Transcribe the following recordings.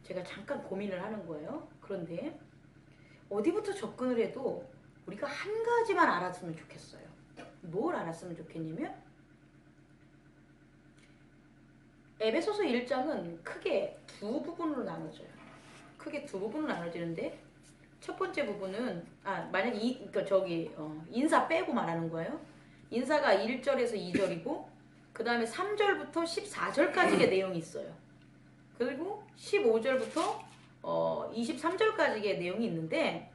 제가 잠깐 고민을 하는 거예요. 그런데 어디부터 접근을 해도 우리가 한 가지만 알았으면 좋겠어요. 뭘 알았으면 좋겠냐면 에베소서 1장은 크게 두 부분으로 나눠져요. 크게 두 부분으로 나눠지는데 첫 번째 부분은 만약에 인사 빼고 말하는 거예요. 인사가 1절에서 2절이고 그 다음에 3절부터 14절까지의 내용이 있어요. 그리고 15절부터 23절까지의 내용이 있는데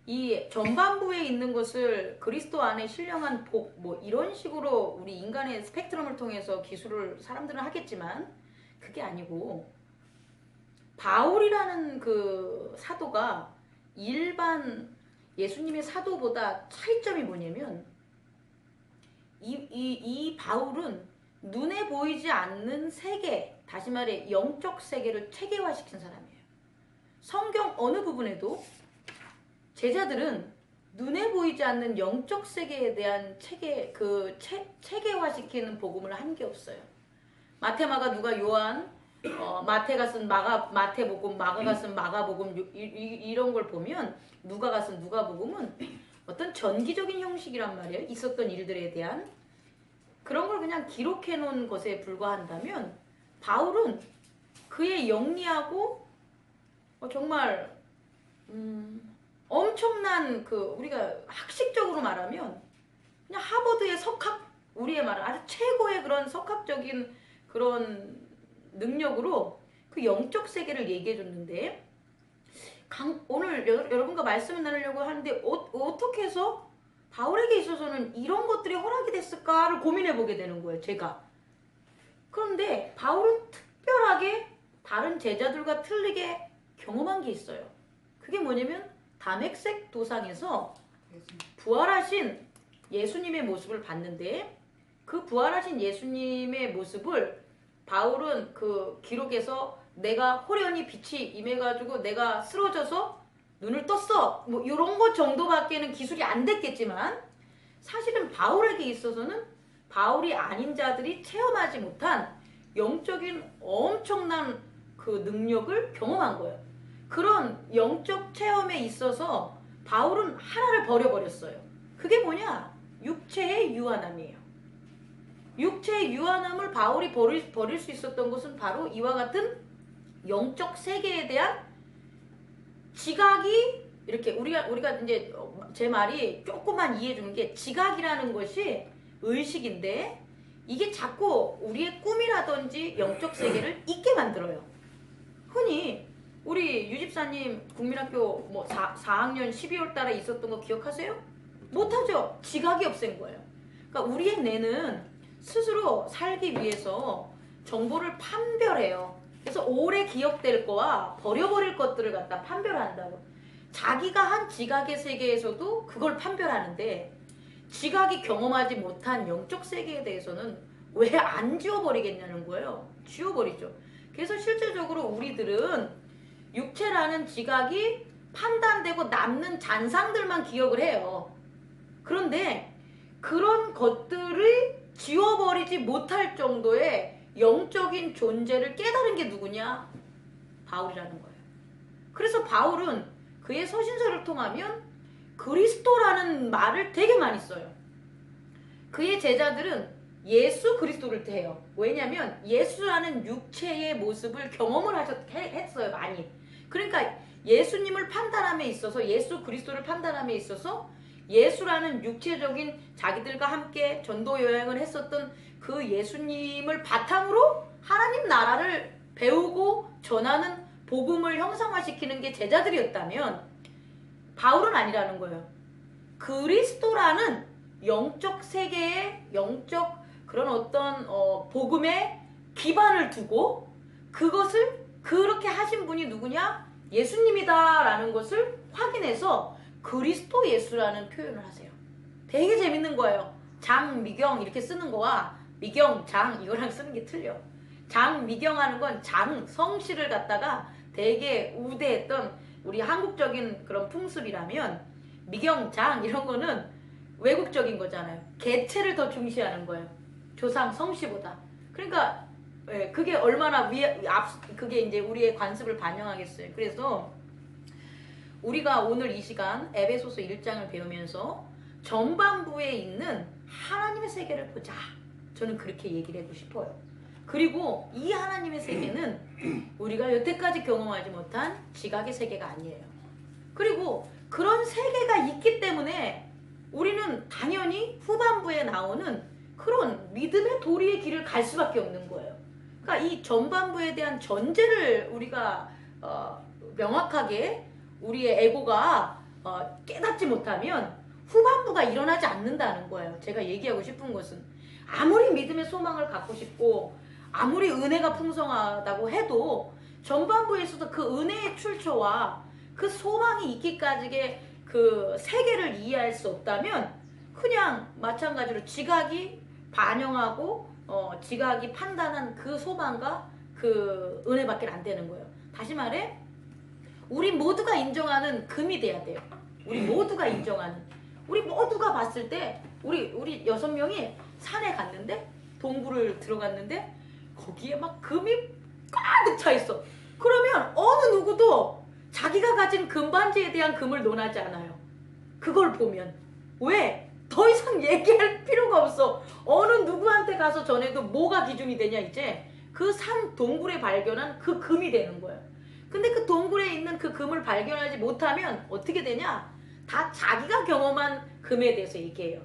이 전반부에 있는 것을 그리스도 안에 신령한 복 뭐 이런 식으로 우리 인간의 스펙트럼을 통해서 기술을 사람들은 하겠지만 그게 아니고 바울이라는 그 사도가 일반 예수님의 사도보다 차이점이 뭐냐면 이 바울은 눈에 보이지 않는 세계, 다시 말해 영적 세계를 체계화시킨 사람이에요. 성경 어느 부분에도 제자들은 눈에 보이지 않는 영적 세계에 대한 체계화시키는 복음을 한 게 없어요. 마테마가 누가 요한, 마테가 쓴 마테복음, 마가가 쓴 마가복음 이런 걸 보면 누가가 쓴 누가복음은 어떤 전기적인 형식이란 말이에요. 있었던 일들에 대한 그런 걸 그냥 기록해 놓은 것에 불과한다면 바울은 그의 영리하고 정말 엄청난 우리가 학식적으로 말하면 그냥 하버드의 우리의 말은 아주 최고의 그런 석학적인 그런 능력으로 그 영적 세계를 얘기해 줬는데 오늘 여러분과 말씀을 나누려고 하는데 어떻게 해서 바울에게 있어서는 이런 것들이 허락이 됐을까를 고민해 보게 되는 거예요, 제가. 그런데 바울은 특별하게 다른 제자들과 틀리게 경험한 게 있어요. 그게 뭐냐면 다맥색 도상에서 부활하신 예수님의 모습을 봤는데 그 부활하신 예수님의 모습을 바울은 그 기록에서 내가 호련히 빛이 임해가지고 내가 쓰러져서 눈을 떴어 뭐 이런 것 정도밖에는 기술이 안 됐겠지만 사실은 바울에게 있어서는 바울이 아닌 자들이 체험하지 못한 영적인 엄청난 그 능력을 경험한 거예요. 그런 영적 체험에 있어서 바울은 하나를 버려버렸어요. 그게 뭐냐? 육체의 유한함이에요. 육체의 유한함을 바울이 버릴 수 있었던 것은 바로 이와 같은 영적 세계에 대한 지각이 이렇게 우리가 이제 제 말이 조금만 이해해 주는 게 지각이라는 것이 의식인데 이게 자꾸 우리의 꿈이라든지 영적 세계를 잊게 만들어요. 흔히 우리 유집사님 국민학교 4학년 12월 달에 있었던 거 기억하세요? 못하죠. 지각이 없앤 거예요. 그러니까 우리의 뇌는 스스로 살기 위해서 정보를 판별해요. 그래서 오래 기억될 거와 버려버릴 것들을 갖다 판별한다고. 자기가 한 지각의 세계에서도 그걸 판별하는데 지각이 경험하지 못한 영적 세계에 대해서는 왜 안 지워버리겠냐는 거예요. 지워버리죠. 그래서 실제적으로 우리들은 육체라는 지각이 판단되고 남는 잔상들만 기억을 해요. 그런데 그런 것들을 지워버리지 못할 정도의 영적인 존재를 깨달은 게 누구냐? 바울이라는 거예요. 그래서 바울은 그의 서신서를 통하면 그리스도라는 말을 되게 많이 써요. 그의 제자들은 예수 그리스도를 대해요. 왜냐하면 예수라는 육체의 모습을 경험을 했어요. 많이. 그러니까 예수님을 판단함에 있어서 예수 그리스도를 판단함에 있어서 예수라는 육체적인 자기들과 함께 전도 여행을 했었던 그 예수님을 바탕으로 하나님 나라를 배우고 전하는 복음을 형상화시키는 게 제자들이었다면 바울은 아니라는 거예요. 그리스도라는 영적 세계의 영적 그런 어떤 복음에 기반을 두고 그것을 그렇게 하신 분이 누구냐? 예수님이다라는 것을 확인해서 그리스도 예수라는 표현을 하세요. 되게 재밌는 거예요. 장, 미경 이렇게 쓰는 거와 미경, 장 이거랑 쓰는 게 틀려. 장, 미경 하는 건 장, 성씨를 갖다가 되게 우대했던 우리 한국적인 그런 풍습이라면 미경, 장 이런 거는 외국적인 거잖아요. 개체를 더 중시하는 거예요. 조상, 성씨보다. 그러니까 예, 그게 얼마나 그게 이제 우리의 관습을 반영하겠어요. 그래서 우리가 오늘 이 시간 에베소서 1장을 배우면서 전반부에 있는 하나님의 세계를 보자. 저는 그렇게 얘기를 해고 싶어요. 그리고 이 하나님의 세계는 우리가 여태까지 경험하지 못한 지각의 세계가 아니에요. 그리고 그런 세계가 있기 때문에 우리는 당연히 후반부에 나오는 그런 믿음의 도리의 길을 갈 수밖에 없는 거예요. 그러니까 이 전반부에 대한 전제를 우리가 명확하게 우리의 에고가 깨닫지 못하면 후반부가 일어나지 않는다는 거예요. 제가 얘기하고 싶은 것은 아무리 믿음의 소망을 갖고 싶고 아무리 은혜가 풍성하다고 해도 전반부에 있어서 그 은혜의 출처와 그 소망이 있기까지의 그 세계를 이해할 수 없다면 그냥 마찬가지로 지각이 반영하고 지각이 판단한 그 소망과 그 은혜밖에 안 되는 거예요. 다시 말해 우리 모두가 인정하는 금이 돼야 돼요. 우리 모두가 인정하는. 우리 모두가 봤을 때 우리 6명이 산에 갔는데 동굴을 들어갔는데 거기에 막 금이 가득 차 있어. 그러면 어느 누구도 자기가 가진 금반지에 대한 금을 논하지 않아요. 그걸 보면. 왜? 더 이상 얘기할 필요가 없어. 어느 누구한테 가서 전해도 뭐가 기준이 되냐 이제 그 산 동굴에 발견한 그 금이 되는 거예요. 근데 그 동굴에 있는 그 금을 발견하지 못하면 어떻게 되냐? 다 자기가 경험한 금에 대해서 얘기해요.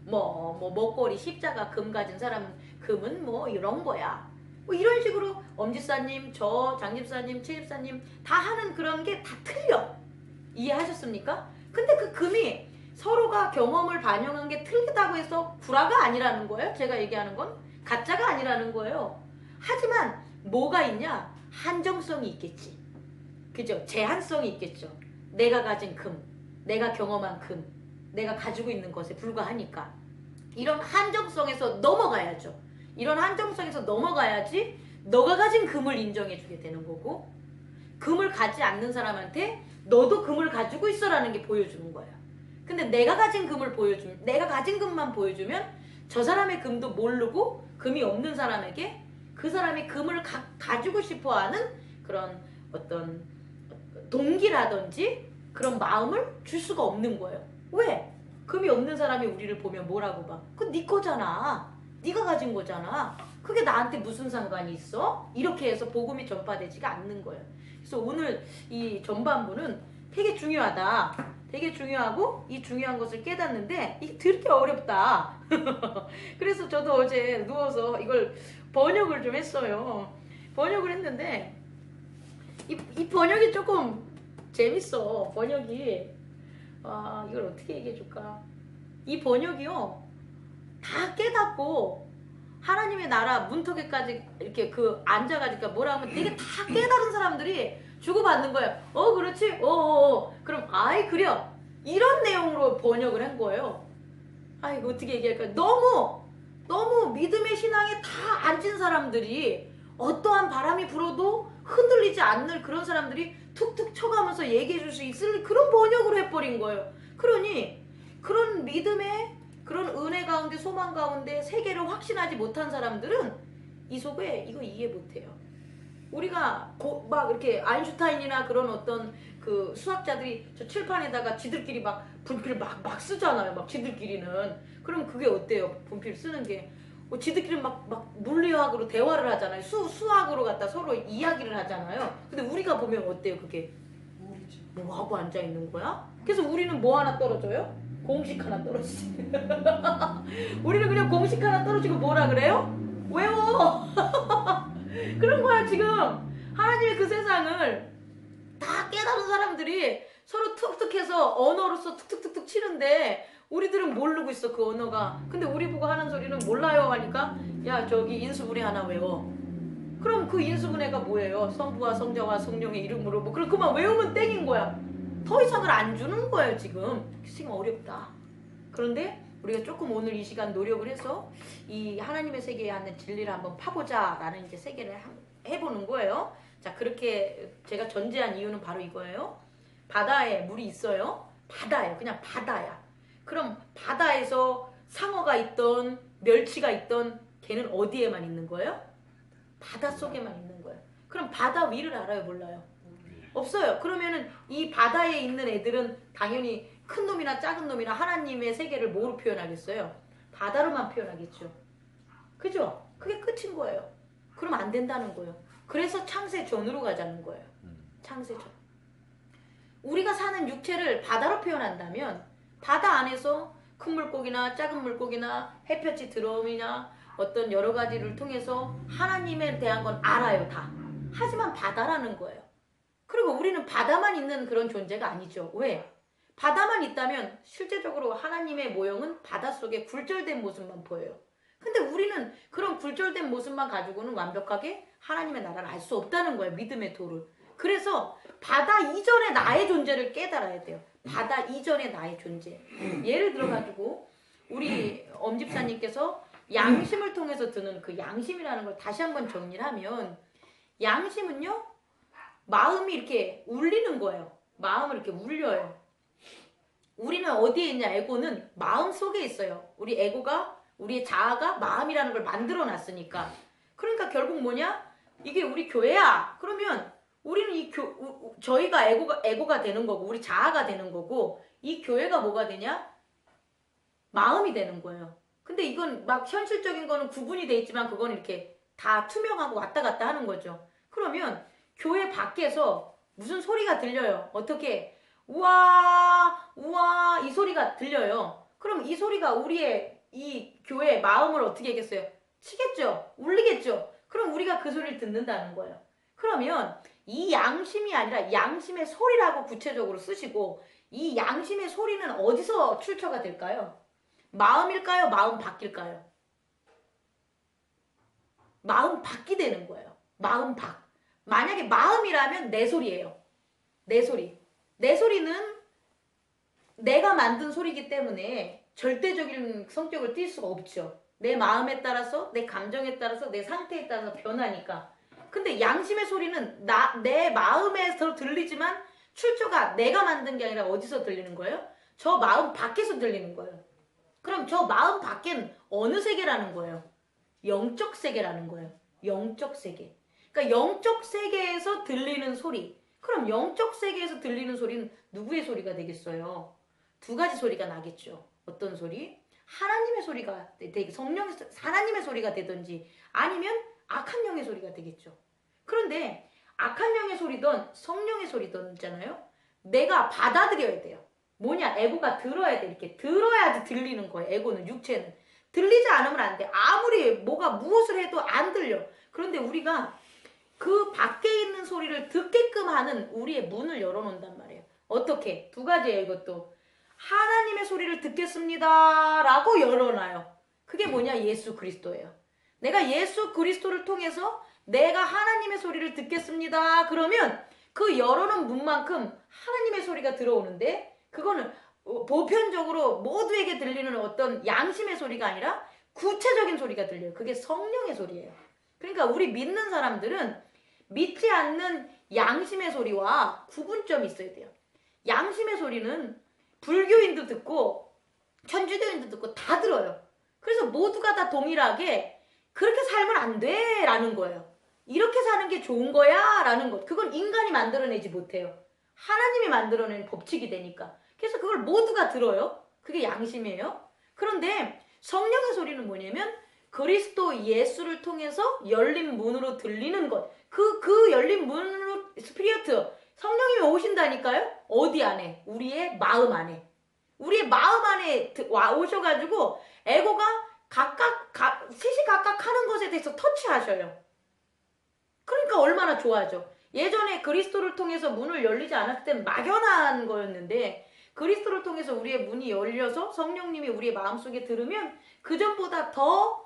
뭐 먹거리 십자가 금 가진 사람은 금은 뭐 이런 거야. 뭐 이런 식으로 엄집사님, 저 장집사님, 최집사님 다 하는 그런 게 다 틀려. 이해하셨습니까? 근데 그 금이 서로가 경험을 반영한 게 틀리다고 해서 구라가 아니라는 거예요. 제가 얘기하는 건 가짜가 아니라는 거예요. 하지만 뭐가 있냐? 한정성이 있겠지. 그죠? 제한성이 있겠죠. 내가 가진 금, 내가 경험한 금, 내가 가지고 있는 것에 불과하니까 이런 한정성에서 넘어가야죠. 이런 한정성에서 넘어가야지 너가 가진 금을 인정해주게 되는 거고 금을 가지 않는 사람한테 너도 금을 가지고 있어라는 게 보여주는 거예요. 근데 내가 가진 금을 보여주면 내가 가진 금만 보여주면 저 사람의 금도 모르고 금이 없는 사람에게 그 사람이 금을 가지고 싶어하는 그런 어떤 동기라든지 그런 마음을 줄 수가 없는 거예요. 왜? 금이 없는 사람이 우리를 보면 뭐라고 봐? 그거 네 거잖아. 네가 가진 거잖아. 그게 나한테 무슨 상관이 있어? 이렇게 해서 복음이 전파되지가 않는 거예요. 그래서 오늘 이 전반부는 되게 중요하다. 되게 중요하고 이 중요한 것을 깨닫는데 이게 되게 어렵다. 그래서 저도 어제 누워서 이걸 번역을 좀 했어요. 번역을 했는데 이 번역이 조금 재밌어. 번역이 이걸 어떻게 얘기해 줄까? 이 번역이요 다 깨닫고 하나님의 나라 문턱에까지 이렇게 그 앉아가지고 뭐라 하면 되게 다 깨달은 사람들이 주고받는 거예요. 그렇지? 그럼 아이 그려 이런 내용으로 번역을 한 거예요. 이거 어떻게 얘기할까? 너무 믿음의 신앙에 다 앉은 사람들이 어떠한 바람이 불어도 흔들리지 않는 그런 사람들이 툭툭 쳐가면서 얘기해 줄 수 있을 그런 번역으로 해버린 거예요. 그러니 그런 믿음의 그런 은혜 가운데 소망 가운데 세계를 확신하지 못한 사람들은 이 속에 이거 이해 못해요. 우리가 막 이렇게 아인슈타인이나 그런 어떤 그 수학자들이 저 칠판에다가 지들끼리 막 분필 막 쓰잖아요. 막 지들끼리는. 그럼 그게 어때요? 분필 쓰는 게. 지들끼리 막 물리학으로 대화를 하잖아요. 수학으로 갖다 서로 이야기를 하잖아요. 근데 우리가 보면 어때요? 그게 뭐 하고 앉아 있는 거야? 그래서 우리는 뭐 하나 떨어져요? 공식 하나 떨어지지. 우리는 그냥 공식 하나 떨어지고 뭐라 그래요? 외워. 그런 거야 지금. 하나님의 그 세상을 다 깨달은 사람들이 서로 툭툭해서 언어로서 툭툭툭툭 치는데 우리들은 모르고 있어 그 언어가. 근데 우리 보고 하는 소리는 몰라요 하니까 야 저기 인수분해 하나 외워. 그럼 그 인수분해가 뭐예요? 성부와 성자와 성령의 이름으로 뭐 그만 외우면 땡인 거야. 더 이상을 안 주는 거예요 지금. 지금 어렵다. 그런데 우리가 조금 오늘 이 시간 노력을 해서 이 하나님의 세계에 있는 진리를 한번 파보자 라는 이제 세계를 해보는 거예요. 자 그렇게 제가 전제한 이유는 바로 이거예요. 바다에 물이 있어요. 바다예요. 그냥 바다야. 그럼 바다에서 상어가 있던 멸치가 있던 걔는 어디에만 있는 거예요? 바닷속에만 있는 거예요. 그럼 바다 위를 알아요, 몰라요? 없어요. 그러면은 이 바다에 있는 애들은 당연히 큰 놈이나 작은 놈이나 하나님의 세계를 뭐로 표현하겠어요? 바다로만 표현하겠죠. 그죠? 그게 끝인 거예요. 그럼 안 된다는 거예요. 그래서 창세전으로 가자는 거예요. 창세전. 우리가 사는 육체를 바다로 표현한다면 바다 안에서 큰 물고기나 작은 물고기나 햇볕이 들어오느냐 어떤 여러 가지를 통해서 하나님에 대한 건 알아요, 다. 하지만 바다라는 거예요. 그리고 우리는 바다만 있는 그런 존재가 아니죠. 왜? 바다만 있다면 실제적으로 하나님의 모형은 바닷속에 굴절된 모습만 보여요. 근데 우리는 그런 굴절된 모습만 가지고는 완벽하게 하나님의 나라를 알 수 없다는 거예요. 믿음의 도를. 그래서 바다 이전의 나의 존재를 깨달아야 돼요. 바다 이전의 나의 존재. 예를 들어가지고 우리 엄집사님께서 양심을 통해서 드는 그 양심이라는 걸 다시 한번 정리를 하면 양심은요. 마음이 이렇게 울리는 거예요. 마음을 이렇게 울려요. 우리는 어디에 있냐? 에고는 마음 속에 있어요. 우리 에고가 우리의 자아가 마음이라는 걸 만들어 놨으니까. 그러니까 결국 뭐냐? 이게 우리 교회야. 그러면 우리는 저희가 에고가 되는 거고 우리 자아가 되는 거고 이 교회가 뭐가 되냐? 마음이 되는 거예요. 근데 이건 막 현실적인 거는 구분이 돼 있지만 그건 이렇게 다 투명하고 왔다 갔다 하는 거죠. 그러면 교회 밖에서 무슨 소리가 들려요. 어떻게? 우와 우와 이 소리가 들려요. 그럼 이 소리가 우리의 이 교회의 마음을 어떻게 하겠어요? 치겠죠. 울리겠죠. 그럼 우리가 그 소리를 듣는다는 거예요. 그러면 이 양심이 아니라 양심의 소리라고 구체적으로 쓰시고 이 양심의 소리는 어디서 출처가 될까요? 마음일까요? 마음 밖일까요? 마음 밖이 되는 거예요. 마음 밖. 만약에 마음이라면 내 소리예요. 내 소리. 내 소리는 내가 만든 소리이기 때문에 절대적인 성격을 띌 수가 없죠. 내 마음에 따라서, 내 감정에 따라서, 내 상태에 따라서 변하니까. 근데 양심의 소리는 내 마음에서 들리지만 출처가 내가 만든 게 아니라 어디서 들리는 거예요? 저 마음 밖에서 들리는 거예요. 그럼 저 마음 밖엔 어느 세계라는 거예요? 영적 세계라는 거예요. 영적 세계. 그러니까 영적 세계에서 들리는 소리. 그럼 영적 세계에서 들리는 소리는 누구의 소리가 되겠어요? 두 가지 소리가 나겠죠. 어떤 소리? 하나님의 소리가 하나님의 소리가 되든지 아니면 악한 영의 소리가 되겠죠. 그런데 악한 영의 소리든 성령의 소리든 있잖아요. 내가 받아들여야 돼요. 뭐냐? 에고가 들어야 돼. 이렇게 들어야지 들리는 거예요. 에고는 육체는. 들리지 않으면 안 돼. 아무리 뭐가 무엇을 해도 안 들려. 그런데 우리가 그 밖에 있는 소리를 듣게끔 하는 우리의 문을 열어놓는단 말이에요. 어떻게? 두 가지예요. 이것도. 하나님의 소리를 듣겠습니다 라고 열어놔요. 그게 뭐냐? 예수 그리스도예요. 내가 예수 그리스도를 통해서 내가 하나님의 소리를 듣겠습니다. 그러면 그 열어놓은 문만큼 하나님의 소리가 들어오는데 그거는 보편적으로 모두에게 들리는 어떤 양심의 소리가 아니라 구체적인 소리가 들려요. 그게 성령의 소리예요. 그러니까 우리 믿는 사람들은 믿지 않는 양심의 소리와 구분점이 있어야 돼요. 양심의 소리는 불교인도 듣고 천주교인도 듣고 다 들어요. 그래서 모두가 다 동일하게 그렇게 살면 안 돼 라는 거예요. 이렇게 사는 게 좋은 거야 라는 것. 그건 인간이 만들어내지 못해요. 하나님이 만들어낸 법칙이 되니까. 그래서 그걸 모두가 들어요. 그게 양심이에요. 그런데 성령의 소리는 뭐냐면 그리스도 예수를 통해서 열린 문으로 들리는 것. 그 열린 문으로 스피리트 성령님이 오신다니까요. 어디 안에? 우리의 마음 안에. 우리의 마음 안에 오셔가지고 에고가 시시각각 하는 것에 대해서 터치하셔요. 그러니까 얼마나 좋아하죠. 예전에 그리스도를 통해서 문을 열리지 않았을 땐 막연한 거였는데 그리스도를 통해서 우리의 문이 열려서 성령님이 우리의 마음속에 들으면 그전보다 더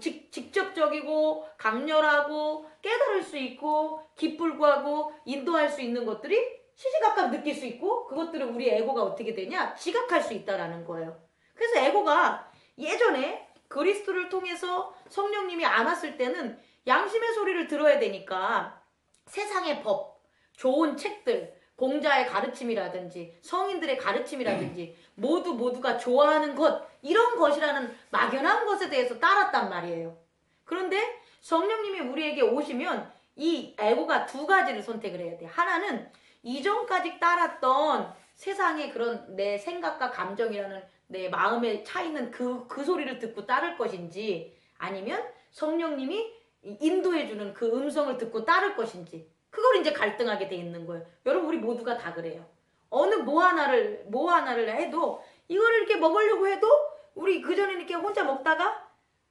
직접적이고 강렬하고 깨달을 수 있고 기쁠 구하고 인도할 수 있는 것들이 시시각각 느낄 수 있고 그것들을 우리 에고가 어떻게 되냐? 지각할 수 있다라는 거예요. 그래서 에고가 예전에 그리스도를 통해서 성령님이 안 왔을 때는 양심의 소리를 들어야 되니까 세상의 법, 좋은 책들, 공자의 가르침이라든지 성인들의 가르침이라든지 모두가 좋아하는 것 이런 것이라는 막연한 것에 대해서 따랐단 말이에요. 그런데 성령님이 우리에게 오시면 이 에고가 두 가지를 선택을 해야 돼. 하나는 이전까지 따랐던 세상의 그런 내 생각과 감정이라는 내 마음에 차 있는 그 소리를 듣고 따를 것인지, 아니면 성령님이 인도해주는 그 음성을 듣고 따를 것인지, 그걸 이제 갈등하게 돼 있는 거예요. 여러분, 우리 모두가 다 그래요. 어느 뭐 하나를 해도, 이거를 이렇게 먹으려고 해도 우리 그전에 이렇게 혼자 먹다가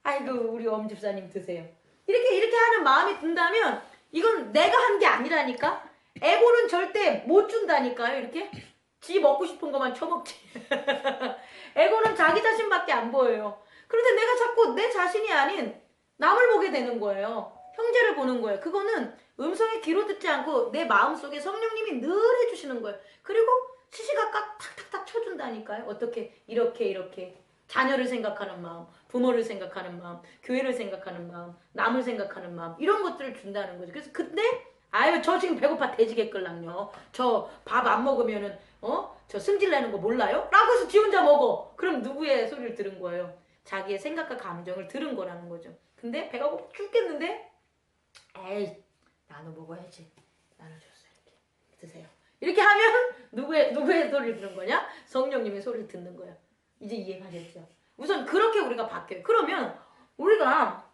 아이고 우리 엄집사님 드세요, 이렇게 하는 마음이 든다면 이건 내가 한 게 아니라니까. 에고는 절대 못 준다니까요. 이렇게 지 먹고 싶은 것만 처먹지. 에고는 자기 자신밖에 안 보여요. 그런데 내가 자꾸 내 자신이 아닌 남을 보게 되는 거예요. 형제를 보는 거예요. 그거는 음성의 귀로 듣지 않고 내 마음속에 성령님이 늘 해주시는 거예요. 그리고 시시각각 탁탁탁 쳐준다니까요. 어떻게 이렇게 자녀를 생각하는 마음, 부모를 생각하는 마음, 교회를 생각하는 마음, 남을 생각하는 마음, 이런 것들을 준다는 거죠. 그래서 그때 아유 저 지금 배고파 돼지겠걸랑요. 저 밥 안 먹으면은 저 승질 내는 거 몰라요? 라고 해서 지 혼자 먹어. 그럼 누구의 소리를 들은 거예요? 자기의 생각과 감정을 들은 거라는 거죠. 근데 배가 고파 죽겠는데 에이 나눠 먹어야지. 나눠줬어요. 이렇게 드세요. 이렇게 하면 누구의 소리를 들은 거냐? 성령님의 소리를 듣는 거예요. 이제 이해가 됐죠? 우선 그렇게 우리가 바뀌어요. 그러면 우리가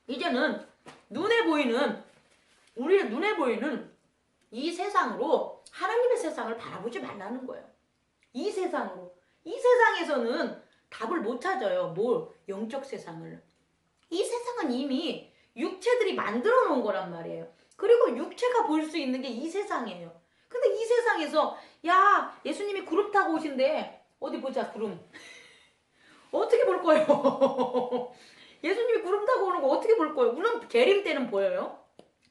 이제는 우리의 눈에 보이는 이 세상으로 하나님의 세상을 바라보지 말라는 거예요. 이 세상에서는 답을 못 찾아요. 뭘? 영적 세상을. 이 세상은 이미 육체들이 만들어 놓은 거란 말이에요. 그리고 육체가 볼 수 있는 게 이 세상이에요. 근데 이 세상에서 야 예수님이 구름 타고 오신대. 어디 보자 구름. 어떻게 볼 거예요? 예수님이 구름 타고 오는 거 어떻게 볼 거예요? 물론 재림 때는 보여요.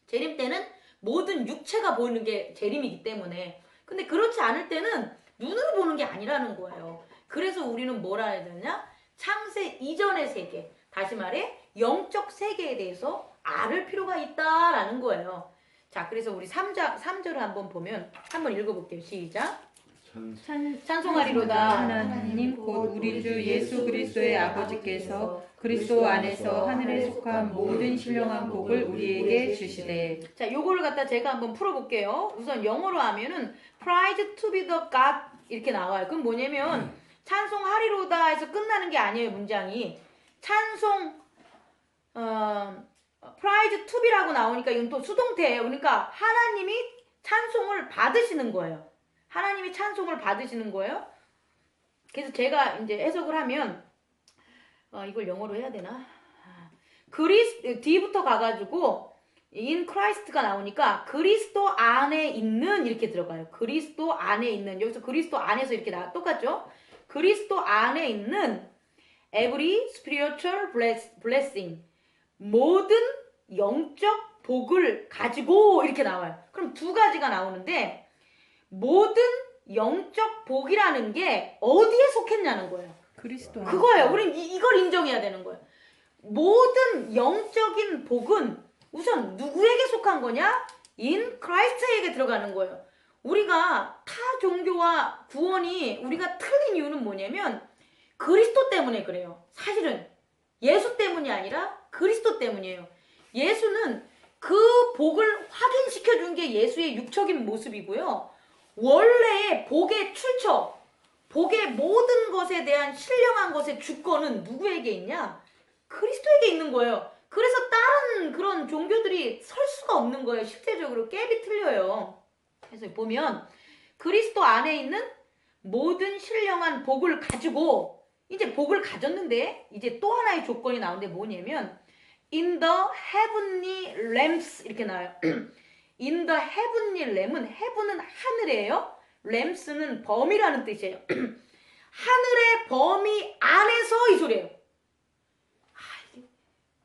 재림 때는 모든 육체가 보이는 게 재림이기 때문에. 근데 그렇지 않을 때는 눈으로 보는 게 아니라는 거예요. 그래서 우리는 뭐라 해야 되냐? 창세 이전의 세계, 다시 말해 영적 세계에 대해서 알을 필요가 있다라는 거예요. 자, 그래서 우리 3절을 한번 보면 한번 읽어볼게요. 시작. 찬송하리로다 하나님 곧 우리 주 예수 그리스도의 아버지께서 그리스도 안에서 하늘에 속한 모든 신령한 복을 우리에게 주시되. 자, 요거를 갖다 제가 한번 풀어볼게요. 우선 영어로 하면은 Praise to be the God 이렇게 나와요. 그럼 뭐냐면 찬송하리로다 해서 끝나는 게 아니에요. 문장이 Praise to be라고 나오니까 이건 또 수동태예요. 그러니까 하나님이 찬송을 받으시는 거예요. 하나님이 찬송을 받으시는 거예요. 그래서 제가 이제 해석을 하면 이걸 영어로 해야 되나? 뒤부터 가가지고 in Christ가 나오니까 그리스도 안에 있는 이렇게 들어가요. 그리스도 안에 있는, 여기서 그리스도 안에서 이렇게 똑같죠? 그리스도 안에 있는 every spiritual blessing, 모든 영적 복을 가지고 이렇게 나와요. 그럼 두 가지가 나오는데 모든 영적 복이라는 게 어디에 속했냐는 거예요. 그리스도. 그거예요. 우린 이걸 인정해야 되는 거예요. 모든 영적인 복은 우선 누구에게 속한 거냐? In Christ에게 들어가는 거예요. 우리가 타 종교와 구원이 우리가 틀린 이유는 뭐냐면 그리스도 때문에 그래요. 사실은 예수 때문이 아니라 그리스도 때문이에요. 예수는 그 복을 확인시켜 준 게 예수의 육적인 모습이고요. 원래의 복의 출처, 복의 모든 것에 대한 신령한 것의 주권은 누구에게 있냐? 그리스도에게 있는 거예요. 그래서 다른 그런 종교들이 설 수가 없는 거예요. 실제적으로 갭이 틀려요. 그래서 보면 그리스도 안에 있는 모든 신령한 복을 가지고 이제 복을 가졌는데 이제 또 하나의 조건이 나오는데 뭐냐면 in the heavenly realms 이렇게 나와요. in the heavenly realm은 heaven은 하늘이에요. realms는 범위라는 뜻이에요. 하늘의 범위 안에서 이 소리예요.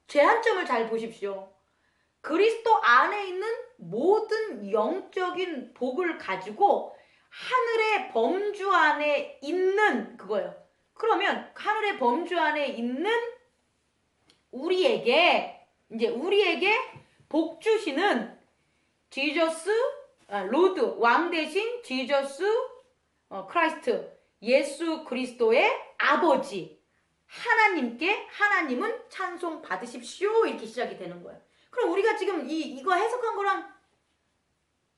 제한점을 잘 보십시오. 그리스도 안에 있는 모든 영적인 복을 가지고 하늘의 범주 안에 있는 그거예요. 그러면 하늘의 범주 안에 있는 우리에게 복 주시는 지저스 로드 왕 대신 지저스 크라이스트 예수 그리스도의 아버지 하나님은 찬송 받으십시오. 이렇게 시작이 되는 거예요. 그럼 우리가 지금 이거 해석한 거랑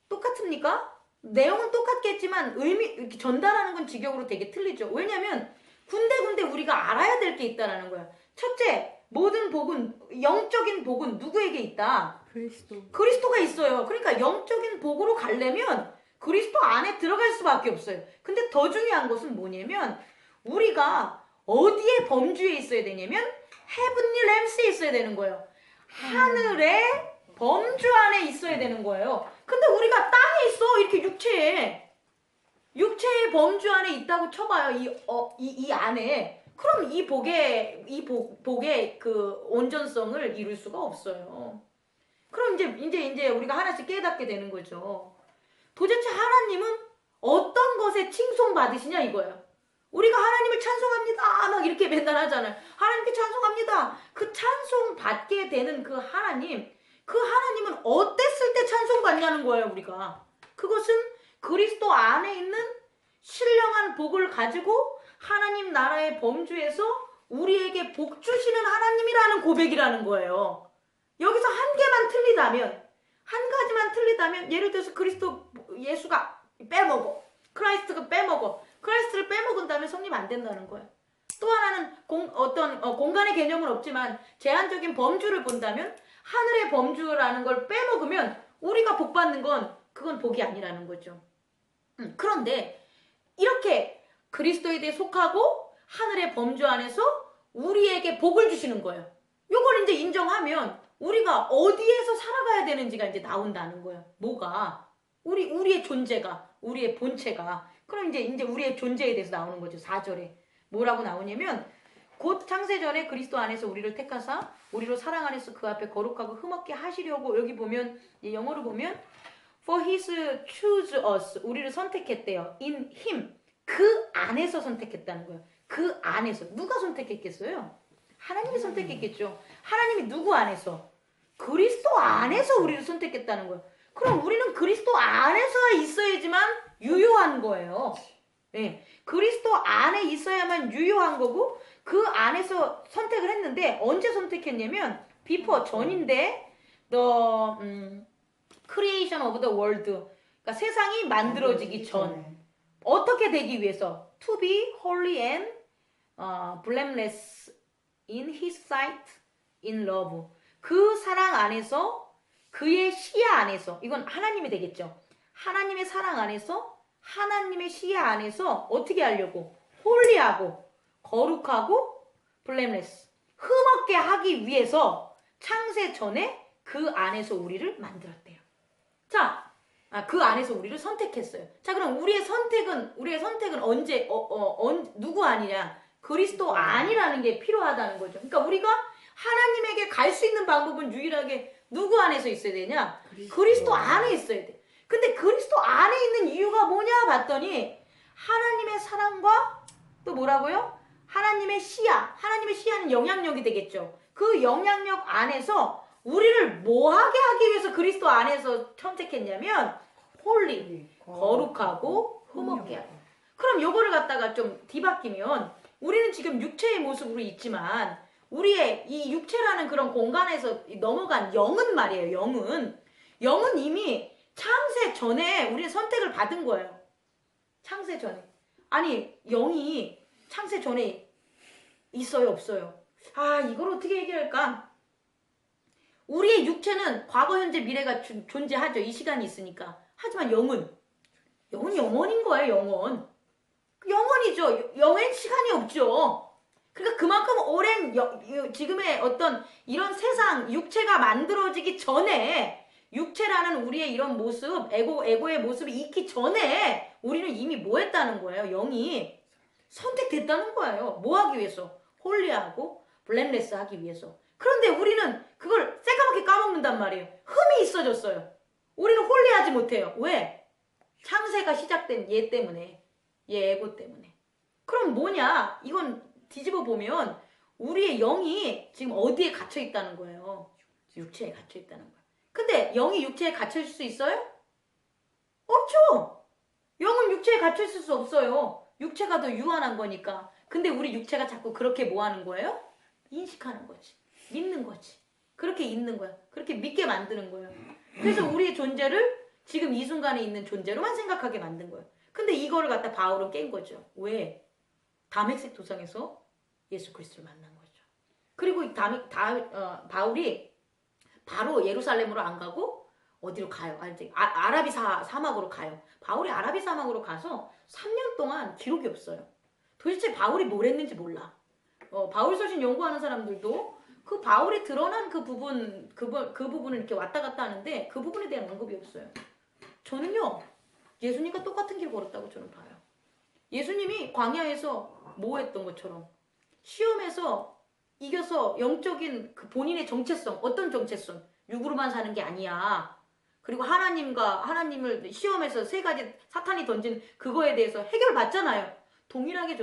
똑같습니까? 내용은 똑같겠지만 이렇게 전달하는 건 직역으로 되게 틀리죠. 왜냐면 군데군데 우리가 알아야 될 게 있다라는 거야. 첫째, 모든 복은, 영적인 복은 누구에게 있다? 그리스도가 있어요. 그러니까 영적인 복으로 가려면 그리스도 안에 들어갈 수밖에 없어요. 근데 더 중요한 것은 뭐냐면 우리가 어디에 범주에 있어야 되냐면 헤븐리 램스에 있어야 되는 거예요. 하늘의 범주 안에 있어야 되는 거예요. 근데 우리가 땅에 있어. 이렇게 육체의 범주 안에 있다고 쳐봐요. 이 안에. 그럼 이 복의 그 온전성을 이룰 수가 없어요. 그럼 이제 우리가 하나씩 깨닫게 되는 거죠. 도대체 하나님은 어떤 것에 칭송받으시냐 이거예요. 우리가 하나님을 찬송합니다. 막 이렇게 맨날 하잖아요. 하나님께 찬송합니다. 그 찬송받게 되는 그 하나님은 어땠을 때 찬송받냐는 거예요, 우리가. 그것은 그리스도 안에 있는 신령한 복을 가지고 하나님 나라의 범주에서 우리에게 복 주시는 하나님이라는 고백이라는 거예요. 여기서 한 가지만 틀리다면, 예를 들어서 예수가 빼먹어. 크라이스트를 빼먹은 다음에 성립 안 된다는 거예요. 또 하나는 공간의 개념은 없지만 제한적인 범주를 본다면 하늘의 범주라는 걸 빼먹으면 우리가 복 받는 건 그건 복이 아니라는 거죠. 그런데 이렇게 그리스도에 대해 속하고 하늘의 범주 안에서 우리에게 복을 주시는 거예요. 이걸 이제 인정하면 우리가 어디에서 살아가야 되는지가 이제 나온다는 거예요. 뭐가? 우리의 존재가, 우리의 본체가. 그럼 이제 우리의 존재에 대해서 나오는 거죠. 4절에. 뭐라고 나오냐면 곧 창세전에 그리스도 안에서 우리를 택하사 우리로 사랑 안에서 그 앞에 거룩하고 흠없게 하시려고, 여기 보면 영어로 보면 For his choose us, 우리를 선택했대요. In him, 그 안에서 선택했다는 거예요. 그 안에서. 누가 선택했겠어요? 하나님이 선택했겠죠. 하나님이 누구 안에서? 그리스도 안에서 우리를 선택했다는 거예요. 그럼 우리는 그리스도 안에서 있어야지만 유효한 거예요. 네. 그리스도 안에 있어야만 유효한 거고, 그 안에서 선택을 했는데 언제 선택했냐면 before, 전인데 the creation of the world, 그러니까 세상이 만들어지기 전. 어떻게 되기 위해서? To be holy and blameless in his sight in love. 그 사랑 안에서, 그의 시야 안에서, 이건 하나님이 되겠죠. 하나님의 사랑 안에서, 하나님의 시야 안에서 어떻게 하려고? 홀리하고 거룩하고 blameless, 흠없게 하기 위해서 창세 전에 그 안에서 우리를 만들었대요. 자, 그 안에서 우리를 선택했어요. 자, 그럼 우리의 선택은 언제, 누구 아니냐? 그리스도 안이라는 게 필요하다는 거죠. 그러니까 우리가 하나님에게 갈 수 있는 방법은 유일하게 누구 안에서 있어야 되냐? 그리스도 안에 있어야 돼. 근데 그리스도 안에 있는 이유가 뭐냐 봤더니 하나님의 사랑과 또 뭐라고요? 하나님의 시야. 하나님의 시야는 영향력이 되겠죠. 그 영향력 안에서 우리를 뭐하게 하기 위해서 그리스도 안에서 선택했냐면 홀리, 거룩하고 흠없게 하고. 그럼 요거를 갖다가 좀 뒤바뀌면 우리는 지금 육체의 모습으로 있지만 우리의 이 육체라는 그런 공간에서 넘어간 영은 말이에요. 영은 이미 창세 전에 우리는 선택을 받은 거예요. 창세 전에. 아니, 영이 창세 전에 있어요, 없어요? 이걸 어떻게 얘기할까? 우리의 육체는 과거, 현재, 미래가 존재하죠. 이 시간이 있으니까. 하지만 영은 영원인 거예요, 영원이죠. 영엔 시간이 없죠. 그러니까 그만큼 오랜 지금의 어떤 이런 세상, 육체가 만들어지기 전에, 육체라는 우리의 이런 모습, 에고의 모습이 있기 전에 우리는 이미 뭐 했다는 거예요? 영이 선택됐다는 거예요. 뭐 하기 위해서? 홀리하고 블랙레스 하기 위해서. 그런데 우리는 그걸 새까맣게 까먹는단 말이에요. 흠이 있어졌어요. 우리는 홀리하지 못해요. 왜? 창세가 시작된 얘 때문에. 얘 에고 때문에. 그럼 뭐냐? 이건 뒤집어 보면 우리의 영이 지금 어디에 갇혀 있다는 거예요? 육체에 갇혀 있다는 거예요. 근데 영이 육체에 갇혀 있을 수 있어요? 없죠. 영은 육체에 갇혀 있을 수 없어요. 육체가 더 유한한 거니까. 근데 우리 육체가 자꾸 그렇게 뭐 하는 거예요? 인식하는 거지. 믿는 거지. 그렇게 있는 거야. 그렇게 믿게 만드는 거예요. 그래서 우리의 존재를 지금 이 순간에 있는 존재로만 생각하게 만든 거예요. 근데 이거를 갖다 바울은 깬 거죠. 왜? 다메섹 도상에서 예수 그리스도를 만난 거죠. 그리고 바울이 바로 예루살렘으로 안 가고 어디로 가요? 아라비 사막으로 가요. 바울이 아라비 사막으로 가서 3년 동안 기록이 없어요. 도대체 바울이 뭘 했는지 몰라. 바울 서신 연구하는 사람들도 그 바울이 드러난 그 부분을 이렇게 왔다 갔다 하는데 그 부분에 대한 언급이 없어요. 저는요, 예수님과 똑같은 길 걸었다고 저는 봐요. 예수님이 광야에서 뭐 했던 것처럼 시험에서 이겨서 영적인 그 본인의 정체성, 어떤 정체성? 육으로만 사는 게 아니야. 그리고 하나님을 시험에서 세 가지 사탄이 던진 그거에 대해서 해결받잖아요. 동일하게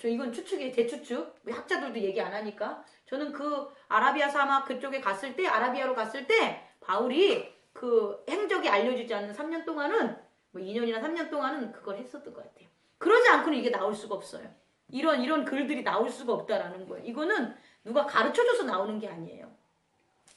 이건 추측이에요. 제 추측. 학자들도 얘기 안 하니까. 저는 그 아라비아 사막 그쪽에 아라비아로 갔을 때 바울이 그 행적이 알려지지 않는 3년 동안은 뭐 2년이나 3년 동안은 그걸 했었던 것 같아요. 그러지 않고는 이게 나올 수가 없어요. 이런 글들이 나올 수가 없다라는 거예요. 이거는 누가 가르쳐줘서 나오는 게 아니에요.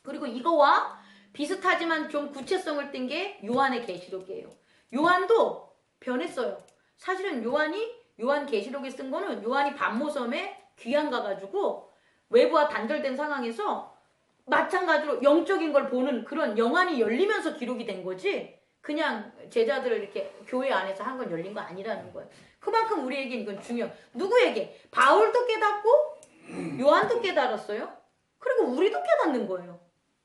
그리고 이거와 비슷하지만 좀 구체성을 띈 게 요한의 계시록이에요. 요한도 변했어요. 사실은 요한 계시록에 쓴 거는 요한이 반모섬에 귀양 가가지고 외부와 단절된 상황에서 마찬가지로 영적인 걸 보는 그런 영안이 열리면서 기록이 된 거지, 그냥 제자들을 이렇게 교회 안에서 한 건 열린 거 아니라는 거예요. 그만큼 우리에게 이건 중요해요. 누구에게? 바울도 깨닫고 요한도 깨달았어요. 그리고 우리도 깨닫는 거예요.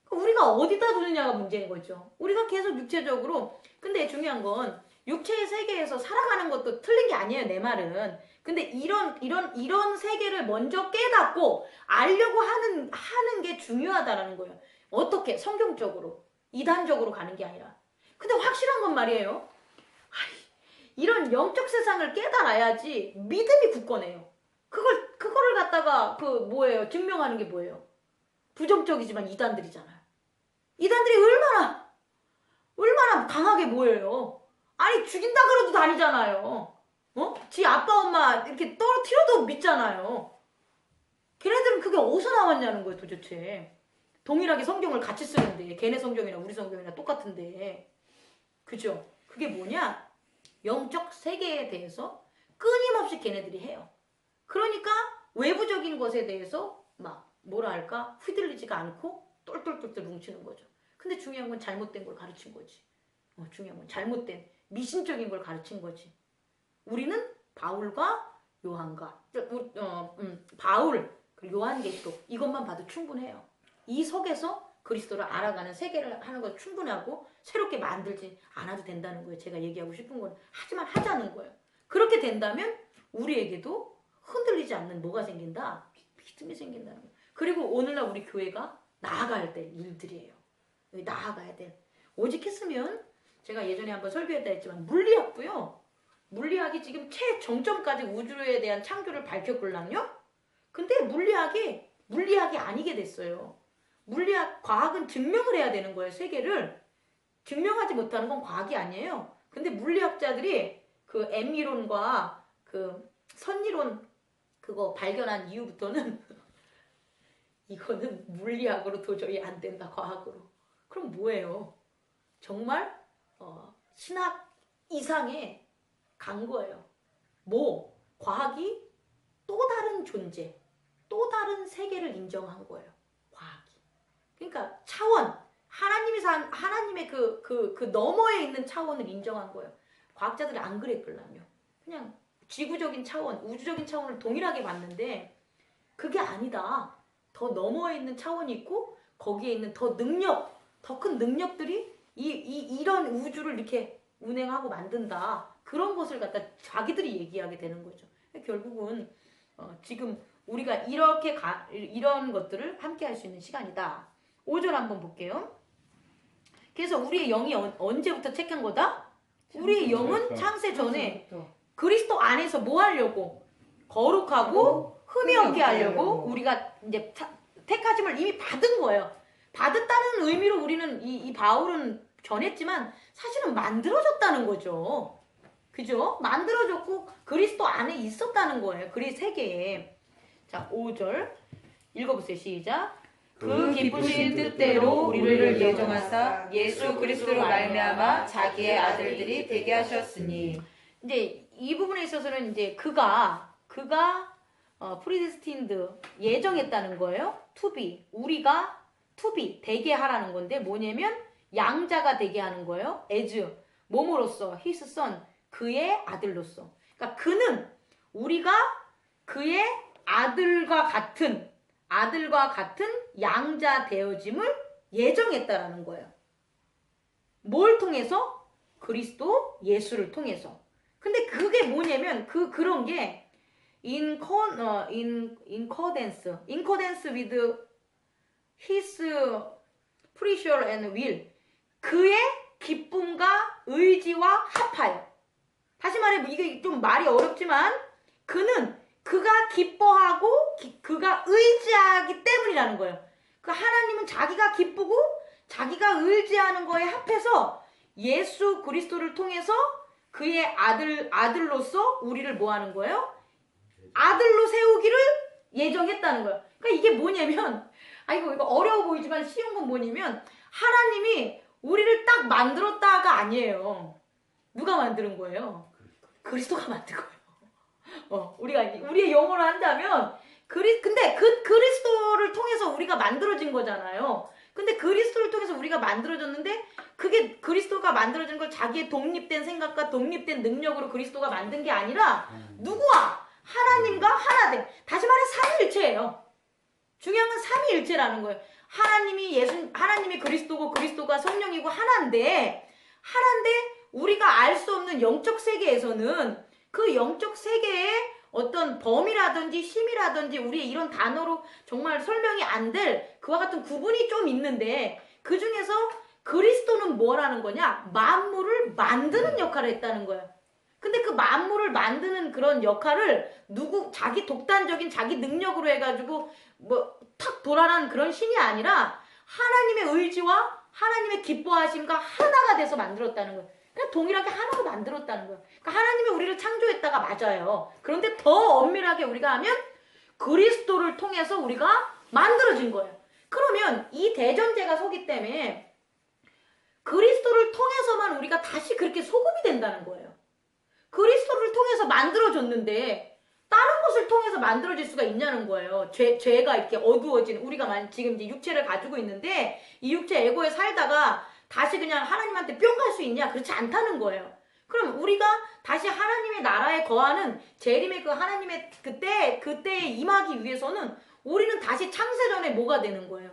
우리가 어디다 두느냐가 문제인 거죠. 우리가 계속 육체적으로, 근데 중요한 건 육체의 세계에서 살아가는 것도 틀린 게 아니에요, 내 말은. 근데 이런 세계를 먼저 깨닫고 알려고 하는 게 중요하다라는 거예요. 어떻게? 성경적으로, 이단적으로 가는 게 아니라. 근데 확실한 건 말이에요. 이런 영적 세상을 깨달아야지 믿음이 굳건해요. 그거를 갖다가 증명하는 게 뭐예요? 부정적이지만 이단들이잖아요. 이단들이 얼마나 강하게 뭐예요? 아니, 죽인다 그러도 다니잖아요. 지 아빠 엄마 이렇게 떨어뜨려도 믿잖아요. 걔네들은 그게 어디서 나왔냐는 거예요, 도대체. 동일하게 성경을 같이 쓰는데, 걔네 성경이나 우리 성경이나 똑같은데. 그죠? 그게 뭐냐? 영적 세계에 대해서 끊임없이 걔네들이 해요. 그러니까 외부적인 것에 대해서 휘둘리지가 않고 똘똘똘똘 뭉치는 거죠. 근데 중요한 건 잘못된 걸 가르친 거지. 중요한 건 잘못된 미신적인 걸 가르친 거지. 우리는 바울과 요한과 바울 그리고 요한계시록 이것만 봐도 충분해요. 이 속에서 그리스도를 알아가는 세계를 하는 것 충분하고 새롭게 만들지 않아도 된다는 거예요. 제가 얘기하고 싶은 건 하지만 하자는 거예요. 그렇게 된다면 우리에게도 흔들리지 않는 뭐가 생긴다? 믿음이 생긴다는 거예요. 그리고 오늘날 우리 교회가 나아가야 될 일들이에요. 나아가야 돼. 오직 했으면 제가 예전에 한번 설교했다 했지만 물리학도요. 물리학이 지금 최정점까지 우주에 대한 창조를 밝혔걸랑요. 근데 물리학이 아니게 됐어요. 과학은 증명을 해야 되는 거예요. 세계를 증명하지 못하는 건 과학이 아니에요. 근데 물리학자들이 그 M이론과 그 선이론 그거 발견한 이후부터는 이거는 물리학으로 도저히 안 된다, 과학으로. 그럼 뭐예요? 정말 신학 이상의 간 거예요. 과학이 또 다른 존재, 또 다른 세계를 인정한 거예요. 과학이. 그러니까 차원, 하나님의 그 너머에 있는 차원을 인정한 거예요. 과학자들이 안 그랬걸랑요. 그냥 지구적인 차원, 우주적인 차원을 동일하게 봤는데 그게 아니다. 더 너머에 있는 차원이 있고 거기에 있는 더 큰 능력들이 이런 우주를 이렇게 운행하고 만든다. 그런 것을 갖다 자기들이 얘기하게 되는 거죠. 결국은 지금 우리가 이런 것들을 함께 할 수 있는 시간이다. 5절 한번 볼게요. 그래서 우리의 영이 언제부터 택한 거다? 우리의 영은 창세 전에 그리스도 안에서 뭐 하려고? 거룩하고 흠이 없게 하려고 우리가 이제 택하심을 이미 받은 거예요. 받았다는 의미로 우리는 이 바울은 전했지만 사실은 만들어졌다는 거죠. 그죠? 만들어졌고 그리스도 안에 있었다는 거예요. 세계에. 자, 5절 읽어보세요. 시작. 그 기쁘신 뜻대로 우리를 예정하사 예수 그리스도로 말미암아 자기의 아들들이 되게 하셨으니. 이제 이 부분에 있어서는 이제 그가 프리데스틴드 예정했다는 거예요. 투비 우리가 투비 되게 하라는 건데 뭐냐면 양자가 되게 하는 거예요. as 몸으로써 his son 그의 아들로서. 그러니까 그는 우리가 그의 아들과 같은 양자 되어짐을 예정했다라는 거예요. 뭘 통해서? 그리스도 예수를 통해서. 근데 그게 뭐냐면 그런 게 in accordance with his pleasure and will 그의 기쁨과 의지와 합하여. 다시 말해 이게 좀 말이 어렵지만 그가 기뻐하고 그가 의지하기 때문이라는 거예요. 그 하나님은 자기가 기쁘고 자기가 의지하는 거에 합해서 예수 그리스도를 통해서 그의 아들로서 우리를 뭐 하는 거예요? 아들로 세우기를 예정했다는 거예요. 그러니까 이게 뭐냐면 이거 어려워 보이지만 쉬운 건 뭐냐면 하나님이 우리를 딱 만들었다가 아니에요. 누가 만드는 거예요? 그리스도가 만든 거예요. 우리의 영어로 한다면 근데 그리스도를 통해서 우리가 만들어진 거잖아요. 근데 그리스도를 통해서 우리가 만들어졌는데 그게 그리스도가 만들어진 걸 자기의 독립된 생각과 독립된 능력으로 그리스도가 만든 게 아니라 누구와? 하나님과 하나됨. 다시 말해 삼위일체예요. 중요한 건 삼위일체라는 거예요. 하나님이 그리스도고 그리스도가 성령이고 하나인데 우리가 알 수 없는 영적 세계에서는 그 영적 세계의 어떤 범위라든지 힘이라든지 우리의 이런 단어로 정말 설명이 안 될 그와 같은 구분이 좀 있는데 그 중에서 그리스도는 뭐라는 거냐? 만물을 만드는 역할을 했다는 거예요. 근데 그 만물을 만드는 그런 역할을 자기 독단적인 자기 능력으로 해가지고 탁 돌아라는 그런 신이 아니라 하나님의 의지와 하나님의 기뻐하심과 하나가 돼서 만들었다는 거예요. 그냥 동일하게 하나로 만들었다는 거예요. 그러니까 하나님이 우리를 창조했다가 맞아요. 그런데 더 엄밀하게 우리가 하면 그리스도를 통해서 우리가 만들어진 거예요. 그러면 이 대전제가 서기 때문에 그리스도를 통해서만 우리가 다시 그렇게 소금이 된다는 거예요. 그리스도를 통해서 만들어졌는데 다른 것을 통해서 만들어질 수가 있냐는 거예요. 죄가 이렇게 어두워진 우리가 지금 이제 육체를 가지고 있는데 이 육체 에고에 살다가 다시 그냥 하나님한테 뿅 갈 수 있냐? 그렇지 않다는 거예요. 그럼 우리가 다시 하나님의 나라에 거하는 재림의 그 하나님의 그때에 임하기 위해서는 우리는 다시 창세전에 뭐가 되는 거예요?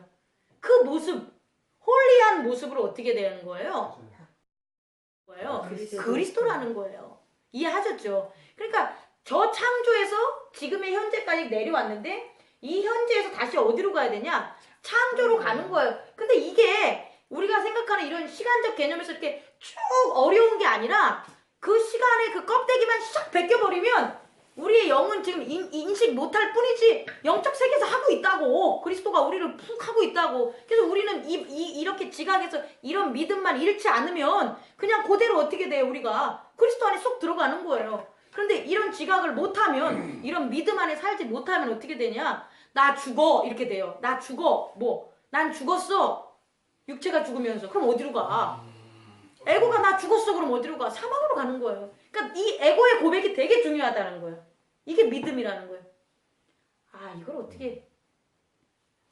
그 모습, 홀리한 모습으로 어떻게 되는 거예요? 그리스도라는 거예요. 이해하셨죠? 그러니까 저 창조에서 지금의 현재까지 내려왔는데 이 현재에서 다시 어디로 가야 되냐? 창조로 가는 거예요. 근데 이게 우리가 생각하는 이런 시간적 개념에서 이렇게 쭉 어려운 게 아니라 그 시간에 그 껍데기만 샥 벗겨버리면 우리의 영은 지금 인식 못할 뿐이지 영적 세계에서 하고 있다고. 그리스도가 우리를 푹 하고 있다고. 그래서 우리는 이렇게 지각해서 이런 믿음만 잃지 않으면 그냥 그대로 어떻게 돼요? 우리가 그리스도 안에 쏙 들어가는 거예요. 그런데 이런 지각을 못하면 이런 믿음 안에 살지 못하면 어떻게 되냐? 나 죽어 이렇게 돼요. 나 죽어. 난 죽었어. 육체가 죽으면서. 그럼 어디로 가? 에고가 나 죽었어. 그럼 어디로 가? 사망으로 가는 거예요. 그러니까 이 에고의 고백이 되게 중요하다는 거예요. 이게 믿음이라는 거예요. 이걸 어떻게?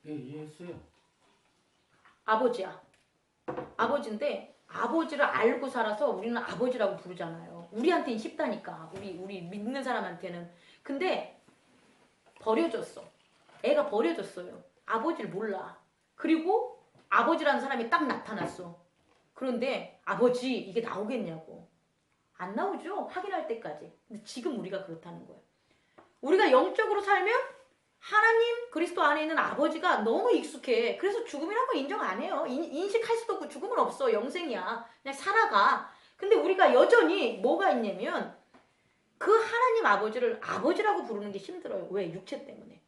이해했어요. 아버지야. 아버지인데 아버지를 알고 살아서 우리는 아버지라고 부르잖아요. 우리한테는 쉽다니까. 우리 믿는 사람한테는. 근데 버려졌어. 애가 버려졌어요. 아버지를 몰라. 그리고 아버지라는 사람이 딱 나타났어. 그런데 아버지 이게 나오겠냐고. 안 나오죠. 확인할 때까지. 근데 지금 우리가 그렇다는 거예요. 우리가 영적으로 살면 하나님 그리스도 안에 있는 아버지가 너무 익숙해. 그래서 죽음이란 거 인정 안 해요. 인식할 수도 없고 죽음은 없어. 영생이야. 그냥 살아가. 근데 우리가 여전히 뭐가 있냐면 그 하나님 아버지를 아버지라고 부르는 게 힘들어요. 왜? 육체 때문에.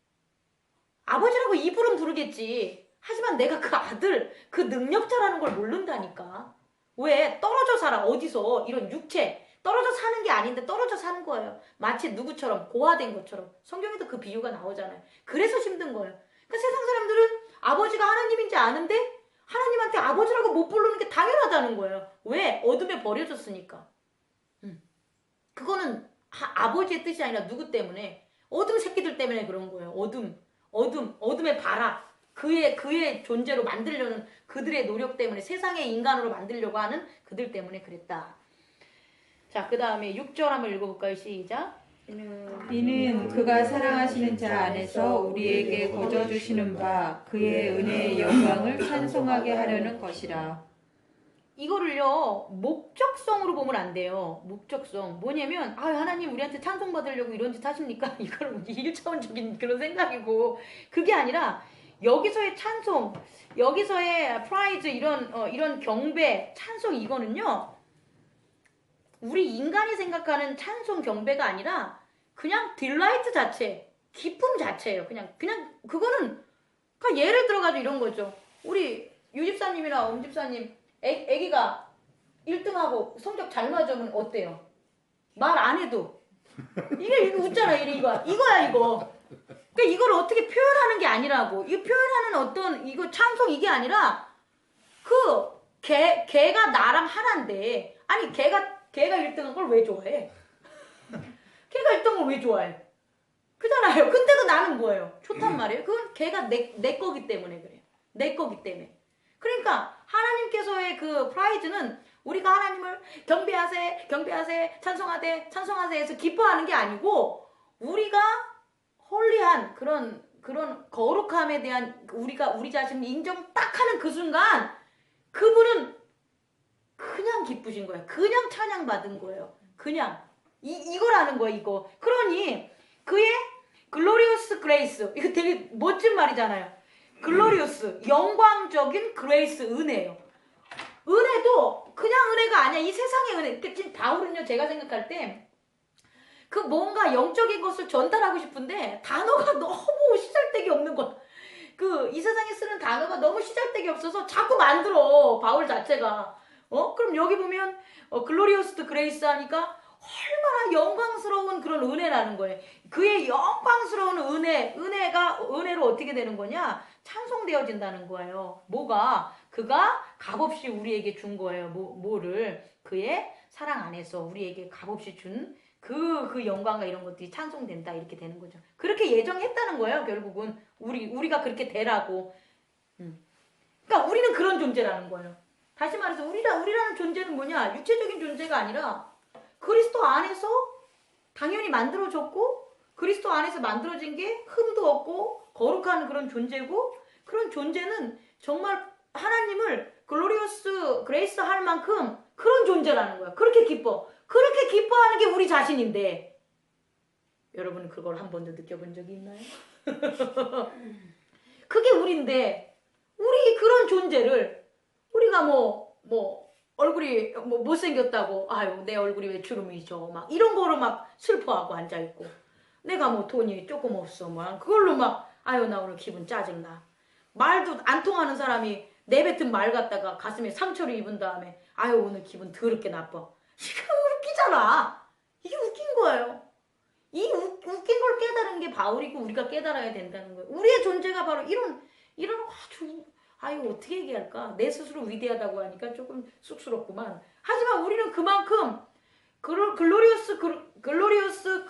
아버지라고 입으로는 부르겠지. 하지만 내가 그 아들, 그 능력자라는 걸 모른다니까. 왜? 떨어져 살아. 어디서? 이런 육체. 떨어져 사는 게 아닌데 떨어져 사는 거예요. 마치 누구처럼 고아된 것처럼. 성경에도 그 비유가 나오잖아요. 그래서 힘든 거예요. 그러니까 세상 사람들은 아버지가 하나님인지 아는데 하나님한테 아버지라고 못 부르는 게 당연하다는 거예요. 왜? 어둠에 버려졌으니까. 그거는 아버지의 뜻이 아니라 누구 때문에? 어둠 새끼들 때문에 그런 거예요. 어둠의 바라. 그의 존재로 만들려는 그들의 노력 때문에 세상의 인간으로 만들려고 하는 그들 때문에 그랬다. 자, 그 다음에 6절 한번 읽어볼까요? 시작. 이는 그가 사랑하시는 자 안에서 우리에게 거저 주시는 바 그의 은혜의 영광을 찬송하게 하려는 것이라. 이거를요 목적성으로 보면 안 돼요. 목적성 뭐냐면 하나님 우리한테 찬송 받으려고 이런 짓 하십니까? 이거는 1차원적인 그런 생각이고 그게 아니라 여기서의 찬송, 여기서의 프라이즈 이런 경배, 찬송 이거는요 우리 인간이 생각하는 찬송 경배가 아니라 그냥 딜라이트 자체, 기쁨 자체예요. 그냥 그거는 그러니까 예를 들어가지고 이런 거죠. 우리 유집사님이나 엄집사님 애기가 1등하고 성적 잘 맞으면 어때요? 말 안 해도 이게 웃잖아. 이거야 이거. 그러니까 이걸 어떻게 표현하는 게 아니라고. 이 표현하는 어떤 이거 찬송 이게 아니라 그 걔가 나랑 하나인데 아니 걔가 1등한 걸 왜 좋아해? 걔가 1등한 걸 왜 좋아해? 그잖아요. 근데도 나는 뭐예요? 좋단 말이에요. 그건 걔가 내 거기 때문에 그래요. 내 거기 때문에. 그러니까 하나님께서의 그 프라이즈는 우리가 하나님을 경배하세, 찬송하세 해서 기뻐하는 게 아니고 우리가 홀리한 그런 거룩함에 대한 우리 자신을 인정 딱 하는 그 순간 그분은 그냥 기쁘신 거예요. 그냥 찬양 받은 거예요. 그냥 이거라는 거예요. 이거. 그러니 그의 글로리오스 그레이스 이거 되게 멋진 말이잖아요. 글로리오스 영광적인 그레이스 은혜예요. 은혜도 그냥 은혜가 아니야. 이 세상의 은혜. 지금 바울은요 제가 생각할 때 그 뭔가 영적인 것을 전달하고 싶은데 단어가 너무 시잘데기 없는 거. 이 세상에 쓰는 단어가 너무 시잘데기 없어서 자꾸 만들어. 바울 자체가. 그럼 여기 보면 글로리오스 그레이스 하니까 얼마나 영광스러운 그런 은혜라는 거예요. 그의 영광스러운 은혜로 어떻게 되는 거냐? 찬송되어진다는 거예요. 뭐가? 그가 값없이 우리에게 준 거예요. 뭐를? 그의 사랑 안에서 우리에게 값없이 준 그 영광과 이런 것들이 찬송된다. 이렇게 되는 거죠. 그렇게 예정했다는 거예요. 결국은 우리가 그렇게 되라고. 그러니까 우리는 그런 존재라는 거예요. 다시 말해서 우리라는 존재는 뭐냐? 육체적인 존재가 아니라 그리스도 안에서 당연히 만들어졌고 그리스도 안에서 만들어진 게 흠도 없고 거룩한 그런 존재고 그런 존재는 정말 하나님을 글로리오스 그레이스 할 만큼 그런 존재라는 거야. 그렇게 기뻐하는 게 우리 자신인데 여러분은 그걸 한 번도 느껴본 적이 있나요? 그게 우리인데 우리 그런 존재를 우리가 얼굴이 못생겼다고 내 얼굴이 왜 주름이죠 막 이런 거로 막 슬퍼하고 앉아있고 내가 돈이 조금 없어 그걸로 나 오늘 기분 짜증나 말도 안 통하는 사람이 내뱉은 말 갖다가 가슴에 상처를 입은 다음에 오늘 기분 더럽게 나빠. 이거 웃기잖아. 이게 웃긴 거예요. 이 웃긴 걸 깨달은 게 바울이고 우리가 깨달아야 된다는 거예요. 우리의 존재가 바로 이런 아주 어떻게 얘기할까? 내 스스로 위대하다고 하니까 조금 쑥스럽구만. 하지만 우리는 그만큼 글로리오스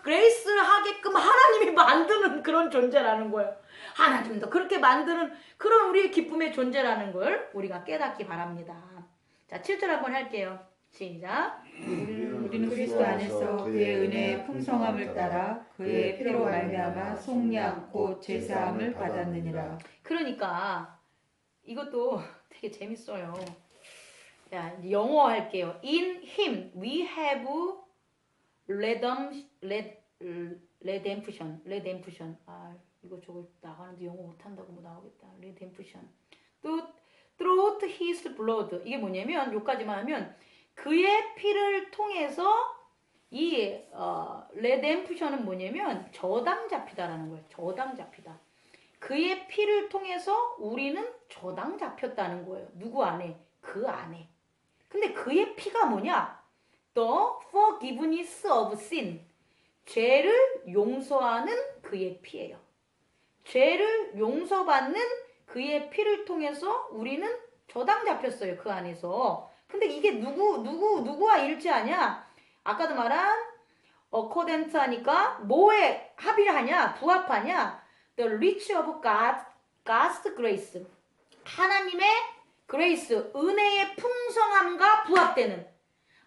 그레이스를 하게끔 하나님이 만드는 그런 존재라는 거예요. 하나님도 그렇게 만드는 그런 우리의 기쁨의 존재라는 걸 우리가 깨닫기 바랍니다. 자, 7절 한번 할게요. 시작. 우리는 그리스도 안에서 그의 은혜의 풍성함을 따라 그의 피로 말미암아 속량 곧 제사함을 받았느니라. 그러니까 이것도 되게 재밌어요. 자, 영어 할게요. In him we have redemption. 이거 저거 나가는데 영어 못한다고 나오겠다. redemption. 또 through his blood. 이게 뭐냐면 여기까지만 하면 그의 피를 통해서 이 redemption은 뭐냐면 저당 잡히다라는 거예요. 저당 잡히다. 그의 피를 통해서 우리는 저당 잡혔다는 거예요. 누구 안에? 그 안에. 근데 그의 피가 뭐냐? the forgiveness of sin. 죄를 용서하는 그의 피예요. 죄를 용서받는 그의 피를 통해서 우리는 저당 잡혔어요. 그 안에서. 근데 이게 누구와 일치하냐? 아까도 말한 accordant 하니까 뭐에 합의하냐? 부합하냐? The riches of God's grace. 하나님의 grace, 은혜의 풍성함과 부합되는,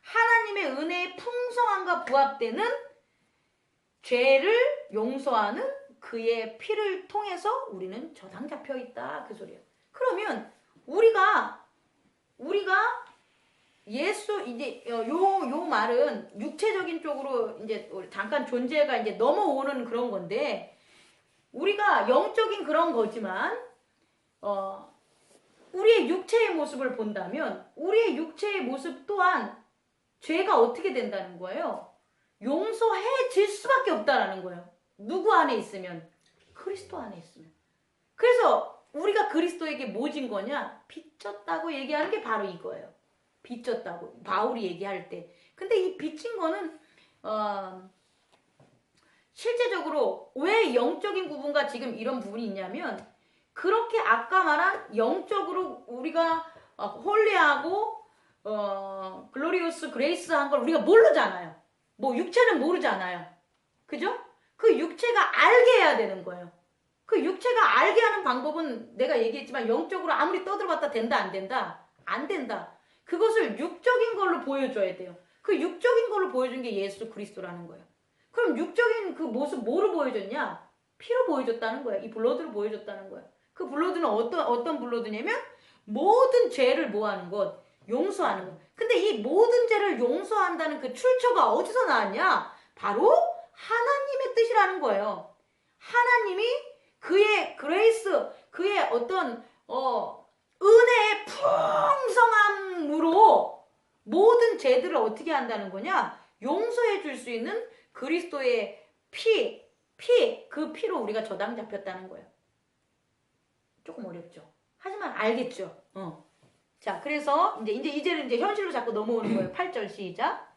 하나님의 은혜의 풍성함과 부합되는 죄를 용서하는 그의 피를 통해서 우리는 저당 잡혀 있다. 그 소리예요. 그러면 우리가 예수 이제 요 말은 육체적인 쪽으로 이제 잠깐 존재가 이제 넘어오는 그런 건데, 우리가 영적인 그런 거지만 우리의 육체의 모습을 본다면 우리의 육체의 모습 또한 죄가 어떻게 된다는 거예요? 용서해질 수밖에 없다라는 거예요. 누구 안에 있으면? 그리스도 안에 있으면. 그래서 우리가 그리스도에게 뭐 진 거냐? 빚졌다고 얘기하는 게 바로 이거예요. 빚졌다고 바울이 얘기할 때. 근데 이 빚진 거는 실제적으로 왜 영적인 부분과 지금 이런 부분이 있냐면, 그렇게 아까 말한 영적으로 우리가 홀리하고 글로리오스 그레이스한 걸 우리가 모르잖아요. 뭐 육체는 모르잖아요. 그죠? 그 육체가 알게 해야 되는 거예요. 그 육체가 알게 하는 방법은 내가 얘기했지만 영적으로 아무리 떠들어봤다 된다 안 된다? 안 된다. 그것을 육적인 걸로 보여줘야 돼요. 그 육적인 걸로 보여준 게 예수 그리스도라는 거예요. 그럼 육적인 그 모습 뭐로 보여줬냐? 피로 보여줬다는 거예요. 이 블러드로 보여줬다는 거예요. 그 블러드는 어떤 블러드냐면 모든 죄를 뭐하는 것? 용서하는 것. 근데 이 모든 죄를 용서한다는 그 출처가 어디서 나왔냐? 바로 하나님의 뜻이라는 거예요. 하나님이 그의 그레이스, 그의 어떤 은혜의 풍성함으로 모든 죄들을 어떻게 한다는 거냐? 용서해 줄 수 있는 그리스도의 그 피로 우리가 저당 잡혔다는 거예요. 조금 어렵죠. 하지만 알겠죠. 자, 그래서 이제는 현실로 자꾸 넘어오는 거예요. 8절 시작.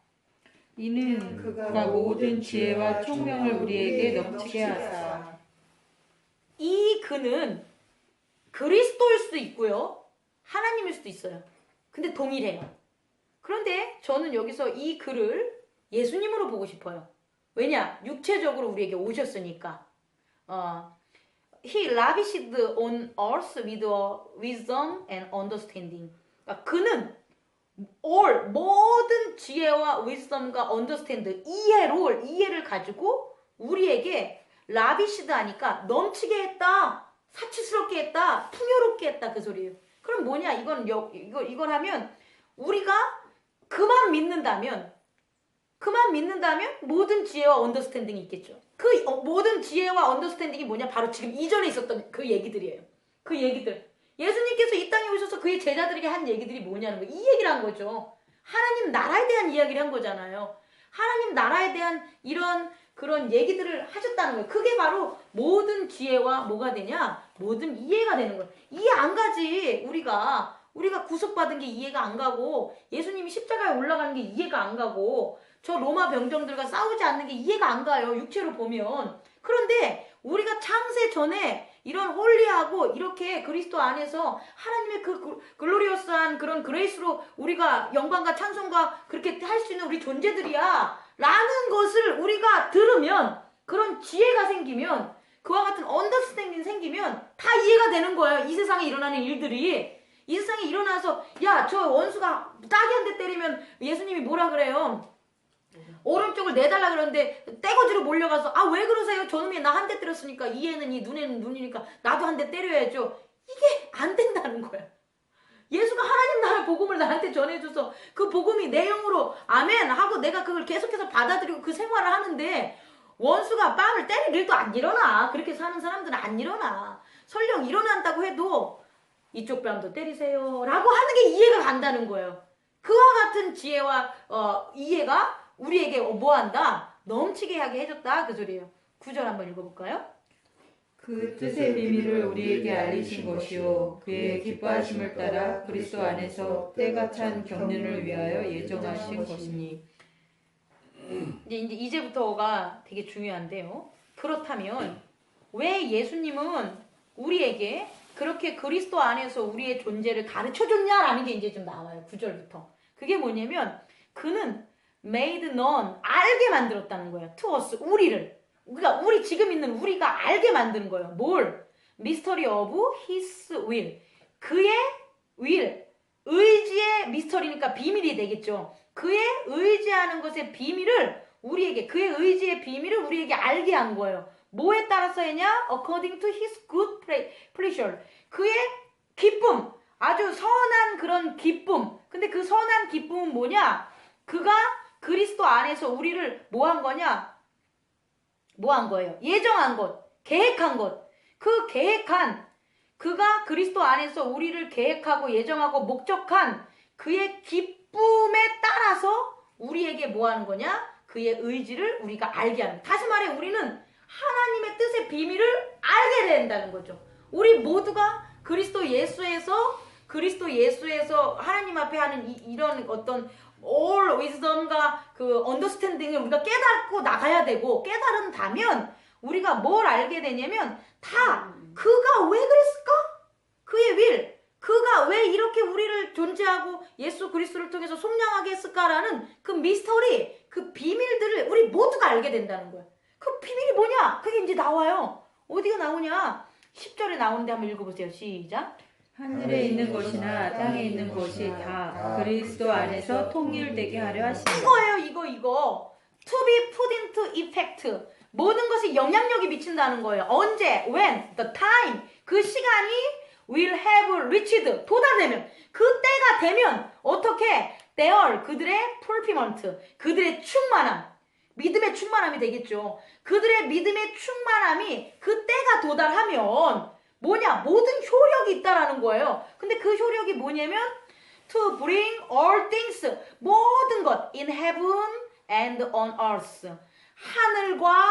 이는 그가 모든 지혜와 총명을 우리에게 넘치게 하사. 이 그는 그리스도일 수도 있고요. 하나님일 수도 있어요. 근데 동일해요. 그런데 저는 여기서 이 그를 예수님으로 보고 싶어요. 왜냐? 육체적으로 우리에게 오셨으니까. He lavished on us with wisdom and understanding. 그러니까 그는 모든 지혜와 wisdom과 understand, 이해를 가지고 우리에게 라비시드 하니까 넘치게 했다, 사치스럽게 했다, 풍요롭게 했다, 그 소리예요. 그럼 뭐냐? 이건 하면 우리가 그만 믿는다면 모든 지혜와 언더스탠딩이 있겠죠. 그 모든 지혜와 언더스탠딩이 뭐냐? 바로 지금 이전에 있었던 그 얘기들이에요. 그 얘기들. 예수님께서 이 땅에 오셔서 그의 제자들에게 한 얘기들이 뭐냐는 거예요. 이 얘기를 한 거죠. 하나님 나라에 대한 이야기를 한 거잖아요. 하나님 나라에 대한 그런 얘기들을 하셨다는 거예요. 그게 바로 모든 지혜와 뭐가 되냐? 모든 이해가 되는 거예요. 이해 안 가지. 우리가 구속받은 게 이해가 안 가고, 예수님이 십자가에 올라가는 게 이해가 안 가고, 저 로마 병정들과 싸우지 않는 게 이해가 안 가요. 육체로 보면. 그런데 우리가 창세 전에 이런 홀리하고 이렇게 그리스도 안에서 하나님의 그 글로리어스한 그런 그레이스로 우리가 영광과 찬송과 그렇게 할 수 있는 우리 존재들이야 라는 것을 우리가 들으면, 그런 지혜가 생기면, 그와 같은 언더스탠딩이 생기면 다 이해가 되는 거예요. 이 세상에 일어나는 일들이. 이 세상에 일어나서 야, 저 원수가 따기 한 대 때리면 예수님이 뭐라 그래요? 오른쪽을 내달라 그러는데 떼거지로 몰려가서 왜 그러세요? 저놈이 나 한 대 때렸으니까 이에는 이 눈에는 눈이니까 나도 한 대 때려야죠. 이게 안 된다는 거야. 예수가 하나님 나라의 복음을 나한테 전해줘서 그 복음이 내 영으로 아멘 하고 내가 그걸 계속해서 받아들이고 그 생활을 하는데, 원수가 빵을 때릴 일도 안 일어나. 그렇게 사는 사람들은 안 일어나. 설령 일어난다고 해도 이쪽 뺨도 때리세요 라고 하는 게 이해가 간다는 거예요. 그와 같은 지혜와 이해가 우리에게 뭐한다? 넘치게 하게 해줬다, 그 소리예요. 9절 한번 읽어볼까요? 그 뜻의 비밀을 우리에게 알리신 것이요 그의 기뻐하심을 따라 그리스도 안에서 때가 찬 경륜을 위하여 예정하신 것이니. 이제부터가 되게 중요한데요. 그렇다면 왜 예수님은 우리에게 그렇게 그리스도 안에서 우리의 존재를 가르쳐줬냐라는 게 이제 좀 나와요. 9절부터. 그게 뭐냐면 그는 made known, 알게 만들었다는 거예요. to us, 우리를. 그러니까 우리 지금 있는 우리가 알게 만드는 거예요. 뭘? mystery of his will. 그의 will. 의지의 미스터리니까 비밀이 되겠죠. 그의 의지하는 것의 비밀을 우리에게, 그의 의지의 비밀을 우리에게 알게 한 거예요. 뭐에 따라서 했냐? according to his good pleasure. 그의 기쁨, 아주 선한 그런 기쁨. 근데 그 선한 기쁨은 뭐냐? 그가 그리스도 안에서 우리를 뭐 한 거냐? 뭐 한 거예요? 예정한 것, 계획한 것. 그 계획한, 그가 그리스도 안에서 우리를 계획하고 예정하고 목적한 그의 기쁨에 따라서 우리에게 뭐 하는 거냐? 그의 의지를 우리가 알게 하는. 다시 말해 우리는 하나님의 뜻의 비밀을 알게 된다는 거죠. 우리 모두가 그리스도 예수에서 하나님 앞에 하는 이런 어떤 all wisdom과 그 understanding을 우리가 깨닫고 나가야 되고, 깨달은다면 우리가 뭘 알게 되냐면 다 그가 왜 그랬을까? 그의 will, 그가 왜 이렇게 우리를 존재하고 예수 그리스도를 통해서 속량하게 했을까라는 그 미스터리, 그 비밀들을 우리 모두가 알게 된다는 거야. 그 비밀이 뭐냐? 그게 이제 나와요. 어디가 나오냐? 10절에 나오는데 한번 읽어보세요. 시작. 하늘에 있는 것이나 땅에 있는 것이 다 그리스도 안에서 통일되게 하려 하신다. 이거예요. 이거. To be put into effect. 모든 것이 영향력이 미친다는 거예요. 언제? When? The time. 그 시간이 will have reached. 도달되면. 그 때가 되면 어떻게? Their, 그들의 fulfillment. 그들의 충만함. 믿음의 충만함이 되겠죠. 그들의 믿음의 충만함이 그 때가 도달하면 뭐냐? 모든 효력이 있다라는 거예요. 근데 그 효력이 뭐냐면 to bring all things, 모든 것 in heaven and on earth. 하늘과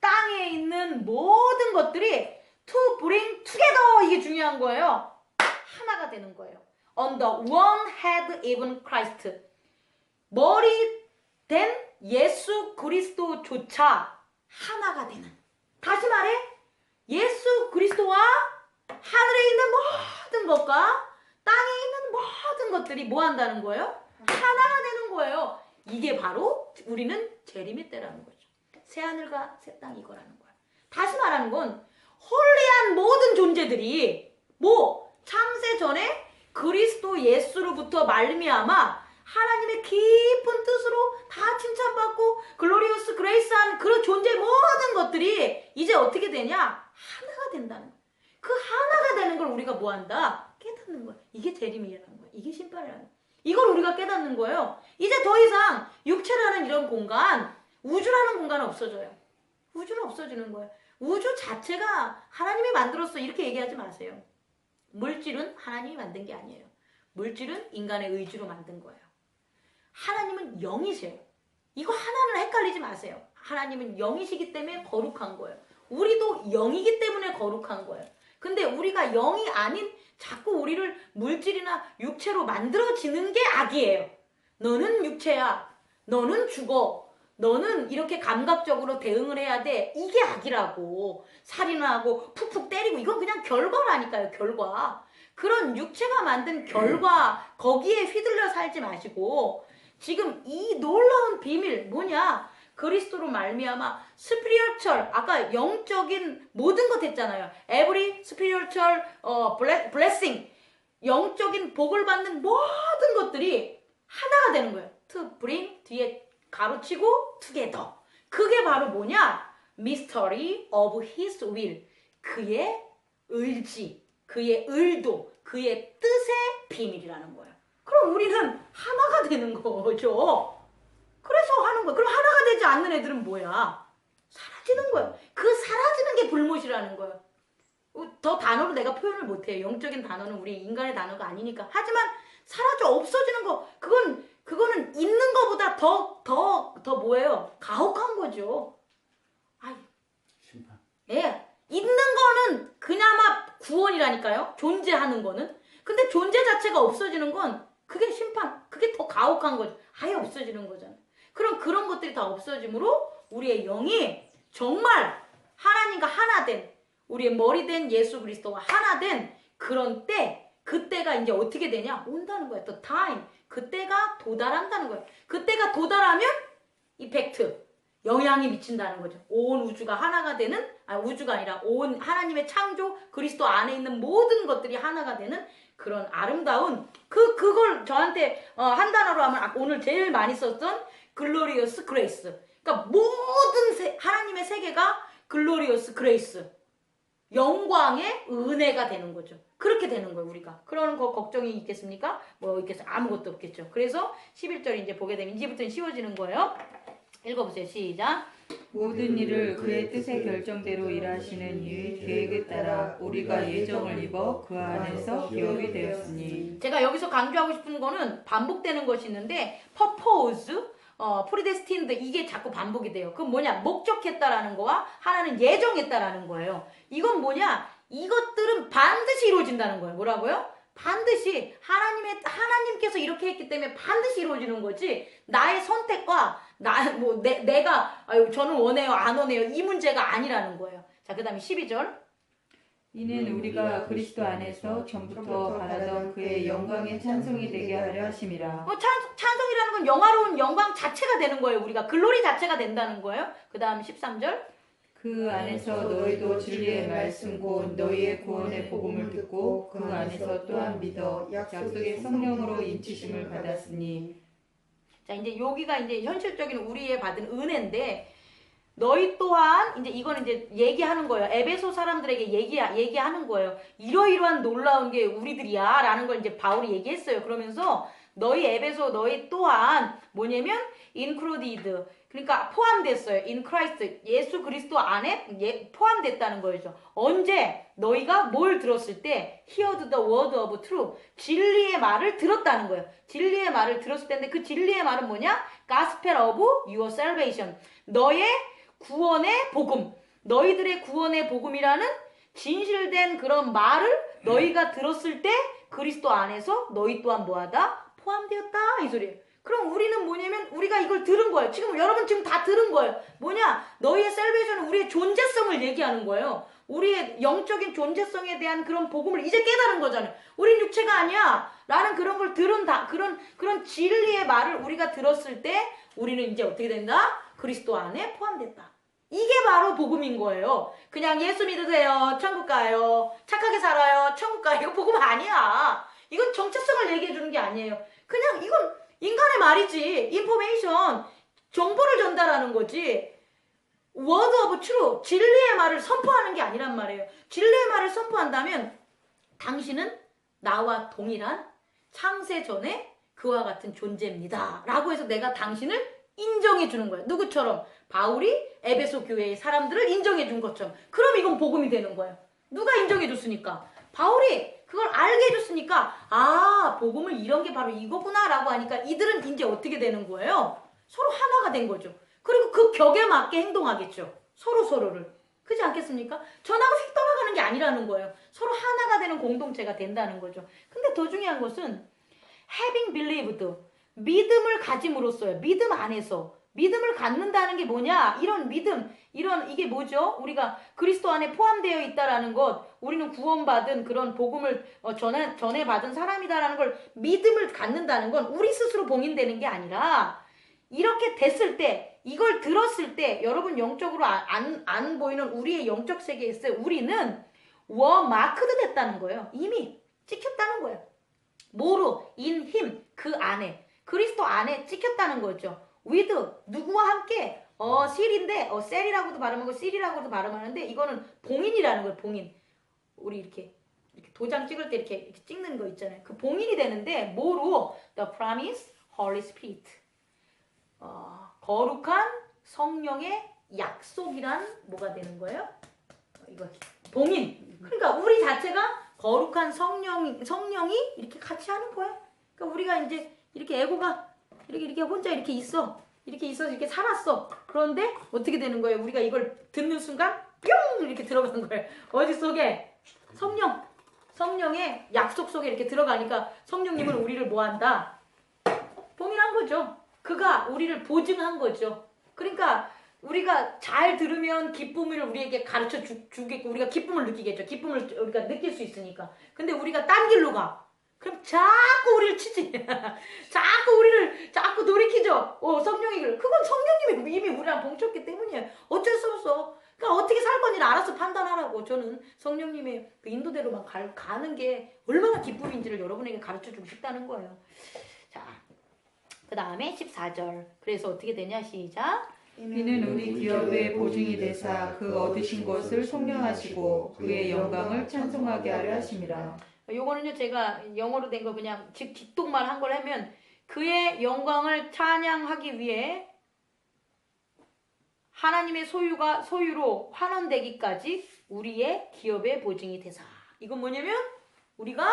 땅에 있는 모든 것들이 to bring together, 이게 중요한 거예요. 하나가 되는 거예요. On the one head even Christ. 머리 된 예수 그리스도조차 하나가 되는. 다시 말해 예수 그리스도와 하늘에 있는 모든 것과 땅에 있는 모든 것들이 뭐 한다는 거예요? 하나가 되는 거예요. 이게 바로 우리는 재림의 때라는 거죠. 새 하늘과 새 땅 이거라는 거야. 다시 말하는 건 홀리한 모든 존재들이 뭐 창세 전에 그리스도 예수로부터 말미암아 하나님의 깊은 뜻으로 다 칭찬받고 글로리우스 그레이스한 그런 존재 모든 것들이 이제 어떻게 되냐? 하나가 된다는 거야. 그 하나가 되는 걸 우리가 뭐 한다? 깨닫는 거야. 이게 재림이라는 거야. 이게 심판이라는 거야. 이걸 우리가 깨닫는 거예요. 이제 더 이상 육체라는 이런 공간, 우주라는 공간은 없어져요. 우주는 없어지는 거예요. 우주 자체가 하나님이 만들었어 이렇게 얘기하지 마세요. 물질은 하나님이 만든 게 아니에요. 물질은 인간의 의지로 만든 거예요. 하나님은 영이세요. 이거 하나는 헷갈리지 마세요. 하나님은 영이시기 때문에 거룩한 거예요. 우리도 영이기 때문에 거룩한 거예요. 근데 우리가 영이 아닌 자꾸 우리를 물질이나 육체로 만들어지는 게 악이에요. 너는 육체야. 너는 죽어. 너는 이렇게 감각적으로 대응을 해야 돼. 이게 악이라고. 살인하고 푹푹 때리고 이건 그냥 결과라니까요. 결과. 그런 육체가 만든 결과 거기에 휘둘려 살지 마시고 지금 이 놀라운 비밀 뭐냐? 그리스도로 말미암아 스피리추얼, 아까 영적인 모든 것 했잖아요. Every spiritual blessing, 영적인 복을 받는 모든 것들이 하나가 되는 거예요. To bring, 뒤에 가로치고 together. 그게 바로 뭐냐? Mystery of His will. 그의 의지, 그의 의도, 그의 뜻의 비밀이라는 거예요. 그럼 우리는 하나가 되는 거죠. 그래서 하는 거야. 그럼 하나가 되지 않는 애들은 뭐야? 사라지는 거야. 그 사라지는 게 불못이라는 거야. 더 단어로 내가 표현을 못해요. 영적인 단어는 우리 인간의 단어가 아니니까. 하지만 사라져 없어지는 거, 그거는 있는 거보다 더 뭐예요? 가혹한 거죠. 아이, 심판. 예. 있는 거는 그나마 구원이라니까요. 존재하는 거는. 근데 존재 자체가 없어지는 건 그게 심판, 그게 더 가혹한 거죠. 아예 없어지는 거잖아요. 그럼 그런 것들이 다 없어짐으로 우리의 영이 정말 하나님과 하나 된, 우리의 머리 된 예수 그리스도와 하나 된 그런 때, 그때가 이제 어떻게 되냐? 온다는 거예요. The time. 그때가 도달한다는 거예요. 그때가 도달하면 이펙트, 영향이 미친다는 거죠. 온 우주가 하나가 되는, 우주가 아니라 온 하나님의 창조, 그리스도 안에 있는 모든 것들이 하나가 되는 그런 아름다운, 그걸 저한테 한 단어로 하면 오늘 제일 많이 썼던 글로리어스 그레이스. 그러니까 모든 하나님의 세계가 글로리어스 그레이스. 영광의 은혜가 되는 거죠. 그렇게 되는 거예요, 우리가. 그런 거 걱정이 있겠습니까? 뭐 있겠어요? 아무것도 없겠죠. 그래서 11절 이제 보게 되면 이제부터는 쉬워지는 거예요. 읽어보세요. 시작. 모든 일을 그의 뜻의 결정대로 일하시는 이 계획에 따라 우리가 예정을 입어 그 안에서 기업이 되었으니. 제가 여기서 강조하고 싶은 거는 반복되는 것이 있는데 purpose, predestined 이게 자꾸 반복이 돼요. 그건 뭐냐? 목적했다라는 거와 하나는 예정했다라는 거예요. 이건 뭐냐? 이것들은 반드시 이루어진다는 거예요. 뭐라고요? 반드시 하나님께서 이렇게 했기 때문에 반드시 이루어지는 거지. 나의 선택과 내가 저는 원해요 안 원해요 이 문제가 아니라는 거예요. 자, 그다음에 12절. 이는 우리가 그리스도 안에서 전부터 바라던 그의 영광의 찬송이 되게 하려 하심이라. 찬송이라는 건 영화로운 영광 자체가 되는 거예요. 우리가 글로리 자체가 된다는 거예요. 그 다음 13절. 그 안에서 너희도 진리의 말씀 곧 너희의 구원의 복음을 듣고 그 안에서 또한 믿어 약속의 성령으로 인치심을 받았으니. 자, 이제 여기가 이제 현실적인 우리의 받은 은혜인데, 너희 또한 이제 이거는 이제 얘기하는 거예요. 에베소 사람들에게 얘기하는 거예요. 이러이러한 놀라운 게 우리들이야라는 걸 이제 바울이 얘기했어요. 그러면서 너희 또한 뭐냐면 included, 그러니까 포함됐어요. in Christ, 예수 그리스도 안에 포함됐다는 거죠. 언제? 너희가 뭘 들었을 때 heard the word of truth, 진리의 말을 들었다는 거예요. 진리의 말을 들었을 때인데 그 진리의 말은 뭐냐? gospel of your salvation, 너의 구원의 복음, 너희들의 구원의 복음이라는 진실된 그런 말을 너희가 들었을 때 그리스도 안에서 너희 또한 뭐하다? 포함되었다, 이 소리예요. 그럼 우리는 뭐냐면 우리가 이걸 들은 거예요. 여러분 지금 다 들은 거예요. 뭐냐? 너희의 셀베이션은 우리의 존재성을 얘기하는 거예요. 우리의 영적인 존재성에 대한 그런 복음을 이제 깨달은 거잖아요. 우린 육체가 아니야 라는 그런 걸 그런 진리의 말을 우리가 들었을 때 우리는 이제 어떻게 된다? 그리스도 안에 포함됐다. 이게 바로 복음인 거예요. 그냥 예수 믿으세요, 천국 가요, 착하게 살아요, 천국 가요, 이거 복음 아니야. 이건 정체성을 얘기해 주는 게 아니에요. 그냥 이건 인간의 말이지. 인포메이션, 정보를 전달하는 거지. word of truth, 진리의 말을 선포하는 게 아니란 말이에요. 진리의 말을 선포한다면 당신은 나와 동일한 창세 전에 그와 같은 존재입니다 라고 해서 내가 당신을 인정해 주는 거예요. 누구처럼? 바울이 에베소 교회의 사람들을 인정해 준 것처럼. 그럼 이건 복음이 되는 거예요. 누가 인정해 줬으니까? 바울이 그걸 알게 해줬으니까, 복음을 이런 게 바로 이거구나 라고 하니까 이들은 이제 어떻게 되는 거예요? 서로 하나가 된 거죠. 그리고 그 격에 맞게 행동하겠죠. 서로를. 그렇지 않겠습니까? 전하고 휙 떠나가는 게 아니라는 거예요. 서로 하나가 되는 공동체가 된다는 거죠. 근데 더 중요한 것은 having believed, 믿음을 가짐으로써요. 믿음 안에서. 믿음을 갖는다는 게 뭐냐? 이런 믿음, 이게 뭐죠? 우리가 그리스도 안에 포함되어 있다라는 것, 우리는 구원받은 그런 복음을 전에 받은 사람이다라는 걸 믿음을 갖는다는 건 우리 스스로 봉인되는 게 아니라 이렇게 됐을 때, 이걸 들었을 때 여러분 영적으로 안 보이는 우리의 영적 세계에서 우리는 마크드 됐다는 거예요. 이미 찍혔다는 거예요. 뭐로? in him, 그 안에, 그리스도 안에 찍혔다는 거죠. with, 누구와 함께, 실인데, 셀이라고도 발음하고 실이라고도 발음하는데 이거는 봉인이라는 거예요. 봉인. 우리 이렇게 도장 찍을 때 이렇게 찍는 거 있잖아요. 그 봉인이 되는데 뭐로? The promise, Holy Spirit. 거룩한 성령의 약속이란 뭐가 되는 거예요? 이거 봉인. 그러니까 우리 자체가 거룩한 성령이 이렇게 같이 하는 거예요. 그러니까 우리가 이제 이렇게 에고가 이렇게 혼자 이렇게 있어서 이렇게 살았어. 그런데 어떻게 되는 거예요? 우리가 이걸 듣는 순간 뿅 이렇게 들어간 거예요. 어디 속에? 성령의 약속 속에 이렇게 들어가니까 성령님은 우리를 뭐한다? 봉인한 거죠. 그가 우리를 보증한 거죠. 그러니까 우리가 잘 들으면 기쁨을 우리에게 가르쳐 주겠고 우리가 기쁨을 느끼겠죠. 기쁨을 우리가 느낄 수 있으니까. 근데 우리가 딴 길로 가. 그럼 자꾸 우리를 치지. 자꾸 돌이키죠. 성령의 길. 그건 성령님이 이미 우리랑 봉쳤기 때문이에요. 어쩔 수 없어. 그러니까 어떻게 살 건지를 알아서 판단하라고. 저는 성령님의 그 인도대로만 가는 게 얼마나 기쁨인지를 여러분에게 가르쳐주고 싶다는 거예요. 자, 그 다음에 14절. 그래서 어떻게 되냐? 시작. 이는 우리 기업의 보증이 되사 그 얻으신 것을 속량하시고 그의 영광을 찬송하게 하려 하심이라. 요거는요 제가 영어로 된 거 그냥 직독만 한 걸 하면 그의 영광을 찬양하기 위해 하나님의 소유로 환원되기까지 우리의 기업의 보증이 되사. 이건 뭐냐면 우리가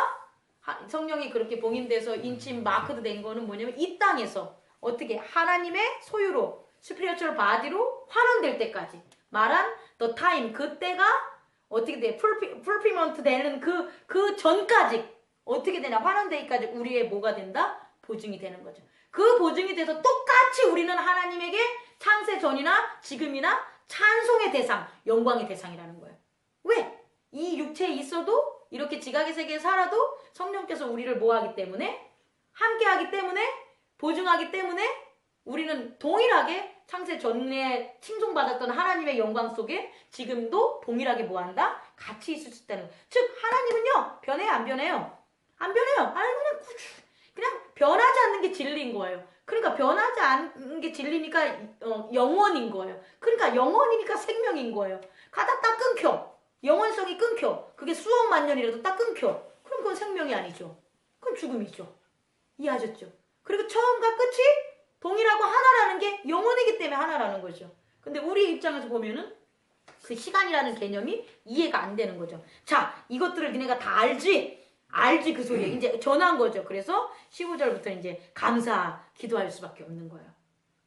성령이 그렇게 봉인돼서 인침 마크도 된 거는 뭐냐면 이 땅에서 어떻게 하나님의 소유로 스피리추얼 바디로 환원될 때까지 말한 the time 그때가 어떻게 돼? 풀피먼트 되는 그 전까지 어떻게 되냐? 환원되기까지 우리의 뭐가 된다? 보증이 되는 거죠. 그 보증이 돼서 똑같이 우리는 하나님에게 창세 전이나 지금이나 찬송의 대상, 영광의 대상이라는 거예요. 왜? 이 육체에 있어도 이렇게 지각의 세계에 살아도 성령께서 우리를 뭐하기 때문에? 함께하기 때문에? 보증하기 때문에? 우리는 동일하게 창세 전에 칭송받았던 하나님의 영광 속에 지금도 동일하게 뭐한다? 같이 있을 수 있다는 거예요. 즉 하나님은요 변해요 안 변해요? 안 변해요. 하나님은 그냥 변하지 않는 게 진리인 거예요. 그러니까 변하지 않는 게 진리니까 영원인 거예요. 그러니까 영원이니까 생명인 거예요. 가다 딱 끊겨. 영원성이 끊겨. 그게 수억만 년이라도 딱 끊겨. 그럼 그건 생명이 아니죠. 그건 죽음이죠. 이해하셨죠? 그리고 처음과 끝이 동일하고 하나라는 게 영원이기 때문에 하나라는 거죠. 근데 우리 입장에서 보면은 그 시간이라는 개념이 이해가 안 되는 거죠. 자, 이것들을 니네가 다 알지 그 소리에 이제 전한 거죠. 그래서 15절부터 이제 감사 기도할 수밖에 없는 거예요.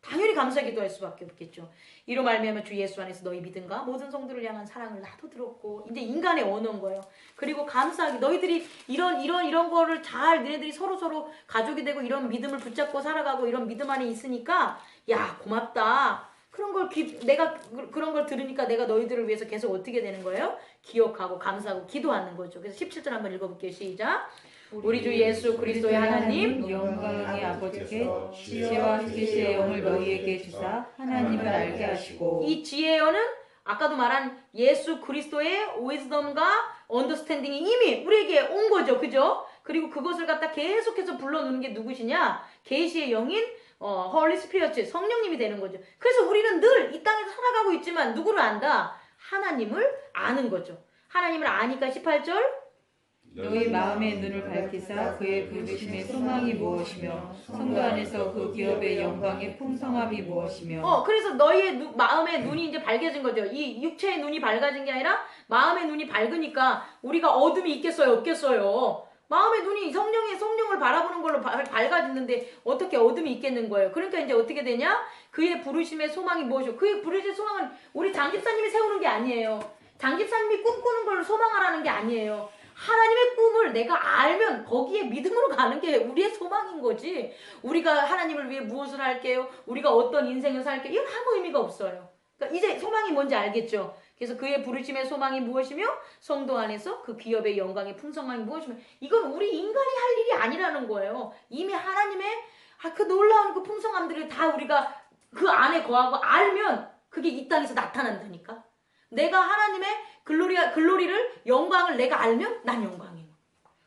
당연히 감사 기도할 수밖에 없겠죠. 이로 말미암아 주 예수 안에서 너희 믿음과 모든 성도를 향한 사랑을 나도 들었고 이제 인간의 언어인 거예요. 그리고 감사하기 너희들이 이런 거를 잘 너희들이 서로 가족이 되고 이런 믿음을 붙잡고 살아가고 이런 믿음 안에 있으니까 야 고맙다. 그런 걸 내가 그런 걸 들으니까 내가 너희들을 위해서 계속 어떻게 되는 거예요? 기억하고 감사하고 기도하는 거죠. 그래서 17절 한번 읽어볼게요. 시작. 우리 주 예수 그리스도의 하나님 영광의 아버지께 지혜와 계시의 영을 너희에게 주사 하나님을 알게 하시고 이 지혜여는 아까도 말한 예수 그리스도의 wisdom과 understanding이 이미 우리에게 온 거죠. 그죠? 그리고 그것을 갖다 계속해서 불러놓는 게 누구시냐? 계시의 영인 Holy Spirit 성령님이 되는 거죠. 그래서 우리는 늘 이 땅에서 살아가고 있지만 누구를 안다? 하나님을 아는 거죠. 하나님을 아니까 18절 너희 마음의 눈을 밝히사 그의 부르심의 소망이 무엇이며 성도 안에서 그 기업의 영광의 풍성함이 무엇이며 그래서 너희의 마음의 눈이 이제 밝아진 거죠. 이 육체의 눈이 밝아진 게 아니라 마음의 눈이 밝으니까 우리가 어둠이 있겠어요 없겠어요. 마음의 눈이 성령을 바라보는 걸로 밝아지는데 어떻게 어둠이 있겠는 거예요. 그러니까 이제 어떻게 되냐? 그의 부르심의 소망이 무엇이요? 그의 부르심의 소망은 우리 장집사님이 세우는 게 아니에요. 장집사님이 꿈꾸는 걸 소망하라는 게 아니에요. 하나님의 꿈을 내가 알면 거기에 믿음으로 가는 게 우리의 소망인 거지. 우리가 하나님을 위해 무엇을 할게요? 우리가 어떤 인생을 살게요? 이건 아무 의미가 없어요. 그러니까 이제 소망이 뭔지 알겠죠? 그래서 그의 부르심의 소망이 무엇이며 성도 안에서 그 기업의 영광의 풍성함이 무엇이며 이건 우리 인간이 할 일이 아니라는 거예요. 이미 하나님의 그 놀라운 그 풍성함들을 다 우리가 그 안에 거하고 알면 그게 이 땅에서 나타난다니까. 내가 하나님의 글로리를 영광을 내가 알면 난 영광이에요.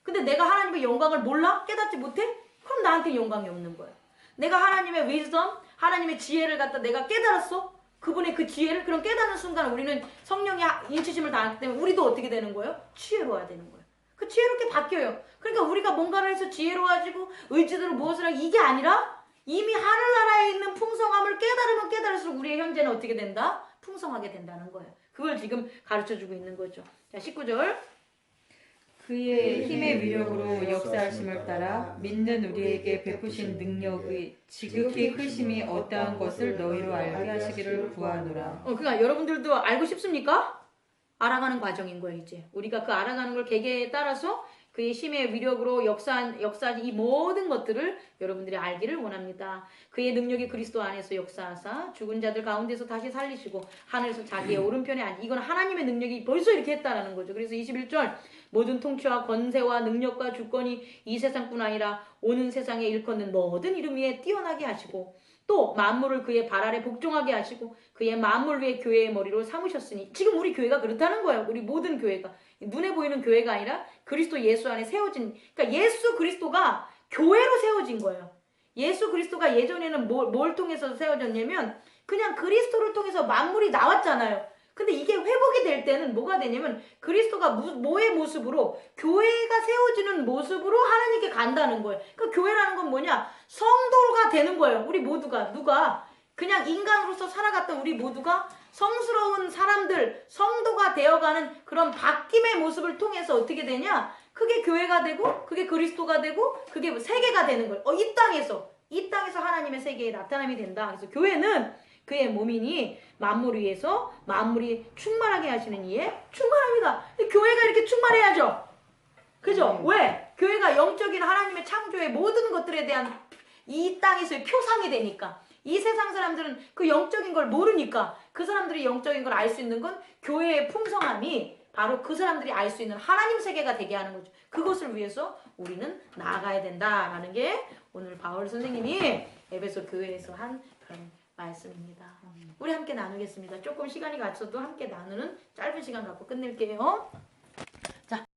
근데 내가 하나님의 영광을 몰라? 깨닫지 못해? 그럼 나한테 영광이 없는 거예요. 내가 하나님의 위즈덤, 하나님의 지혜를 갖다 내가 깨달았어? 그분의 그 지혜를 그런 깨닫는 순간 우리는 성령의 인치심을 당하기 때문에 우리도 어떻게 되는 거예요? 지혜로워야 되는 거예요. 그 지혜롭게 바뀌어요. 그러니까 우리가 뭔가를 해서 지혜로워지고 의지대로 무엇을 하고 이게 아니라 이미 하늘나라에 있는 풍성함을 깨달으면 깨달을수록 우리의 현재는 어떻게 된다? 풍성하게 된다는 거예요. 그걸 지금 가르쳐주고 있는 거죠. 자, 19절. 그의 힘의 위력으로 역사하심을 따라 믿는 우리에게 베푸신 능력의 지극히 크심이 어떠한 것을 너희로 알게 하시기를 구하노라. 그러니까 여러분들도 알고 싶습니까? 알아가는 과정인 거예요, 이제. 우리가 그 알아가는 걸 계계에 따라서 그의 힘의 위력으로 역사한 이 모든 것들을 여러분들이 알기를 원합니다. 그의 능력이 그리스도 안에서 역사하사 죽은 자들 가운데서 다시 살리시고 하늘에서 자기의 오른편에 이건 하나님의 능력이 벌써 이렇게 했다라는 거죠. 그래서 21절 모든 통치와 권세와 능력과 주권이 이 세상뿐 아니라 오는 세상에 일컫는 모든 이름 위에 뛰어나게 하시고 또 만물을 그의 발 아래 복종하게 하시고 그의 만물 위에 교회의 머리로 삼으셨으니 지금 우리 교회가 그렇다는 거예요. 우리 모든 교회가 눈에 보이는 교회가 아니라 그리스도 예수 안에 세워진, 그러니까 예수 그리스도가 교회로 세워진 거예요. 예수 그리스도가 예전에는 뭘 통해서 세워졌냐면 그냥 그리스도를 통해서 만물이 나왔잖아요. 근데 이게 회복이 될 때는 뭐가 되냐면 그리스도가 뭐의 모습으로 교회가 세워지는 모습으로 하나님께 간다는 거예요. 그 교회라는 건 뭐냐? 성도가 되는 거예요. 우리 모두가 누가 그냥 인간으로서 살아갔던 우리 모두가 성스러운 사람들, 성도가 되어가는 그런 바뀜의 모습을 통해서 어떻게 되냐? 그게 교회가 되고 그게 그리스도가 되고 그게 세계가 되는 거예요. 이 땅에서 하나님의 세계에 나타남이 된다. 그래서 교회는 그의 몸이니 만물 위에서 만물이 충만하게 하시는 이에 충만합니다. 교회가 이렇게 충만해야죠. 그죠? 왜? 교회가 영적인 하나님의 창조의 모든 것들에 대한 이 땅에서의 표상이 되니까. 이 세상 사람들은 그 영적인 걸 모르니까 그 사람들이 영적인 걸 알 수 있는 건 교회의 풍성함이 바로 그 사람들이 알 수 있는 하나님 세계가 되게 하는 거죠. 그것을 위해서 우리는 나아가야 된다라는 게 오늘 바울 선생님이 에베소 교회에서 한 그런 말씀입니다. 우리 함께 나누겠습니다. 조금 시간이 갖춰도 함께 나누는 짧은 시간 갖고 끝낼게요. 자.